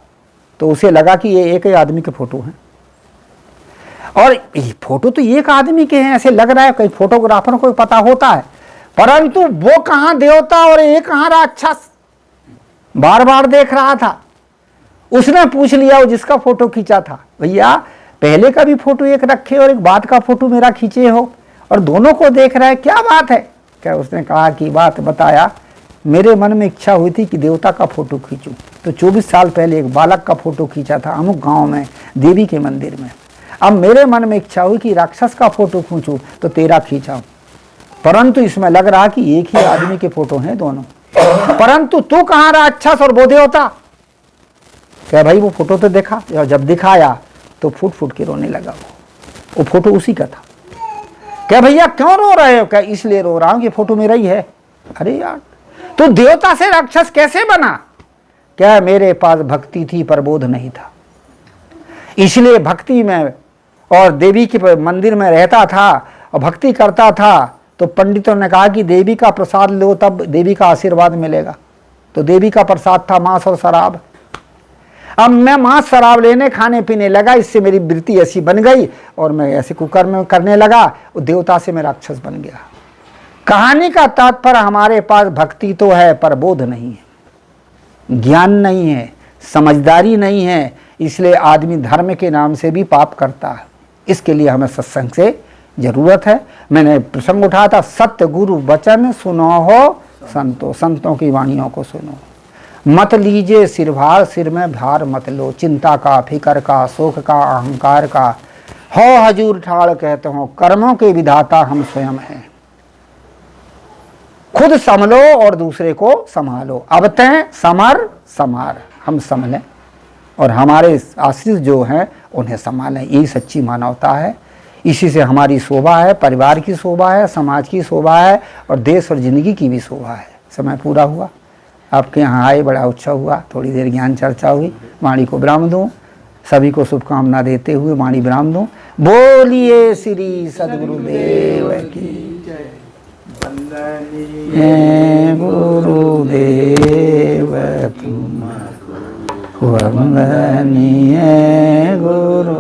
तो उसे लगा कि ये एक ही आदमी के फोटो हैं, और ये फोटो तो एक आदमी के हैं ऐसे लग रहा है, कई फोटोग्राफर को पता होता है, परंतु वो कहां देवता और ये कहां राक्षस, बार बार देख रहा था। उसने पूछ लिया वो जिसका फोटो खींचा था, भैया पहले का भी फोटो एक रखे और एक बाद का फोटो मेरा खींचे हो और दोनों को देख रहा है, क्या बात है? क्या उसने कहा कि बात बताया, मेरे मन में इच्छा हुई थी कि देवता का फोटो खींचूं, तो 24 साल पहले एक बालक का फोटो खींचा था अमुक गांव में देवी के मंदिर में। अब मेरे मन में इच्छा हुई कि राक्षस का फोटो खींचूं, तो तेरा खींचा, परंतु इसमें लग रहा कि एक ही आदमी के फोटो हैं दोनों, परंतु तू कहां राक्षस और वो देवता? क्या भाई वो फोटो तो देखा, जब दिखाया तो फूट फूट के रोने लगा। वो फोटो उसी का था। क्या भैया क्यों रो रहे हो? क्या इसलिए रो रहा हूं, ये फोटो मेरा ही है। अरे यार तू देवता से राक्षस कैसे बना? क्या मेरे पास भक्ति थी पर बोध नहीं था, इसलिए भक्ति में और देवी के मंदिर में रहता था और भक्ति करता था। तो पंडितों ने कहा कि देवी का प्रसाद लो तब देवी का आशीर्वाद मिलेगा, तो देवी का प्रसाद था मांस और शराब। अब मैं मांस शराब लेने खाने पीने लगा, इससे मेरी वृत्ति ऐसी बन गई और मैं ऐसे कुकर्म करने लगा, वो देवता से मैं राक्षस बन गया। कहानी का तात्पर्य हमारे पास भक्ति तो है पर बोध नहीं है, ज्ञान नहीं है, समझदारी नहीं है, इसलिए आदमी धर्म के नाम से भी पाप करता है। इसके लिए हमें सत्संग से जरूरत है। मैंने प्रसंग उठाया था, सत्य गुरु वचन सुनो हो संतो, संतों की वाणियों को सुनो, मत लीजिए सिर भार, सिर में भार मत लो, चिंता का, फिकर का, शोक का, अहंकार का। हो हजूर ठाड़ कहते हो, कर्मों के विधाता हम स्वयं हैं, खुद संभलो और दूसरे को संभालो। अब तय समर समार, हम संभलें और हमारे आश्रित जो हैं उन्हें संभालें, यही सच्ची मानवता है। इसी से हमारी शोभा है, परिवार की शोभा है, समाज की शोभा है और देश और जिंदगी की भी शोभा है। समय पूरा हुआ, आपके यहाँ आए, बड़ा उत्सव हुआ, थोड़ी देर ज्ञान चर्चा हुई। वाणी को विराम दूं, सभी को शुभकामना देते हुए वाणी विराम दूं। बोलिए श्री सद्गुरुदेव की जय। गुरुदेव तुम वंदनीय गुरु,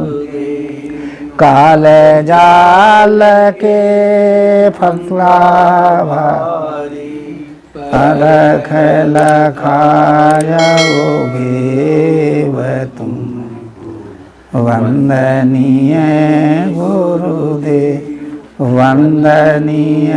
काल जाल के फसला अलख लखाया भेव तुम वंदनीय गुरुदेव, वंदनीय।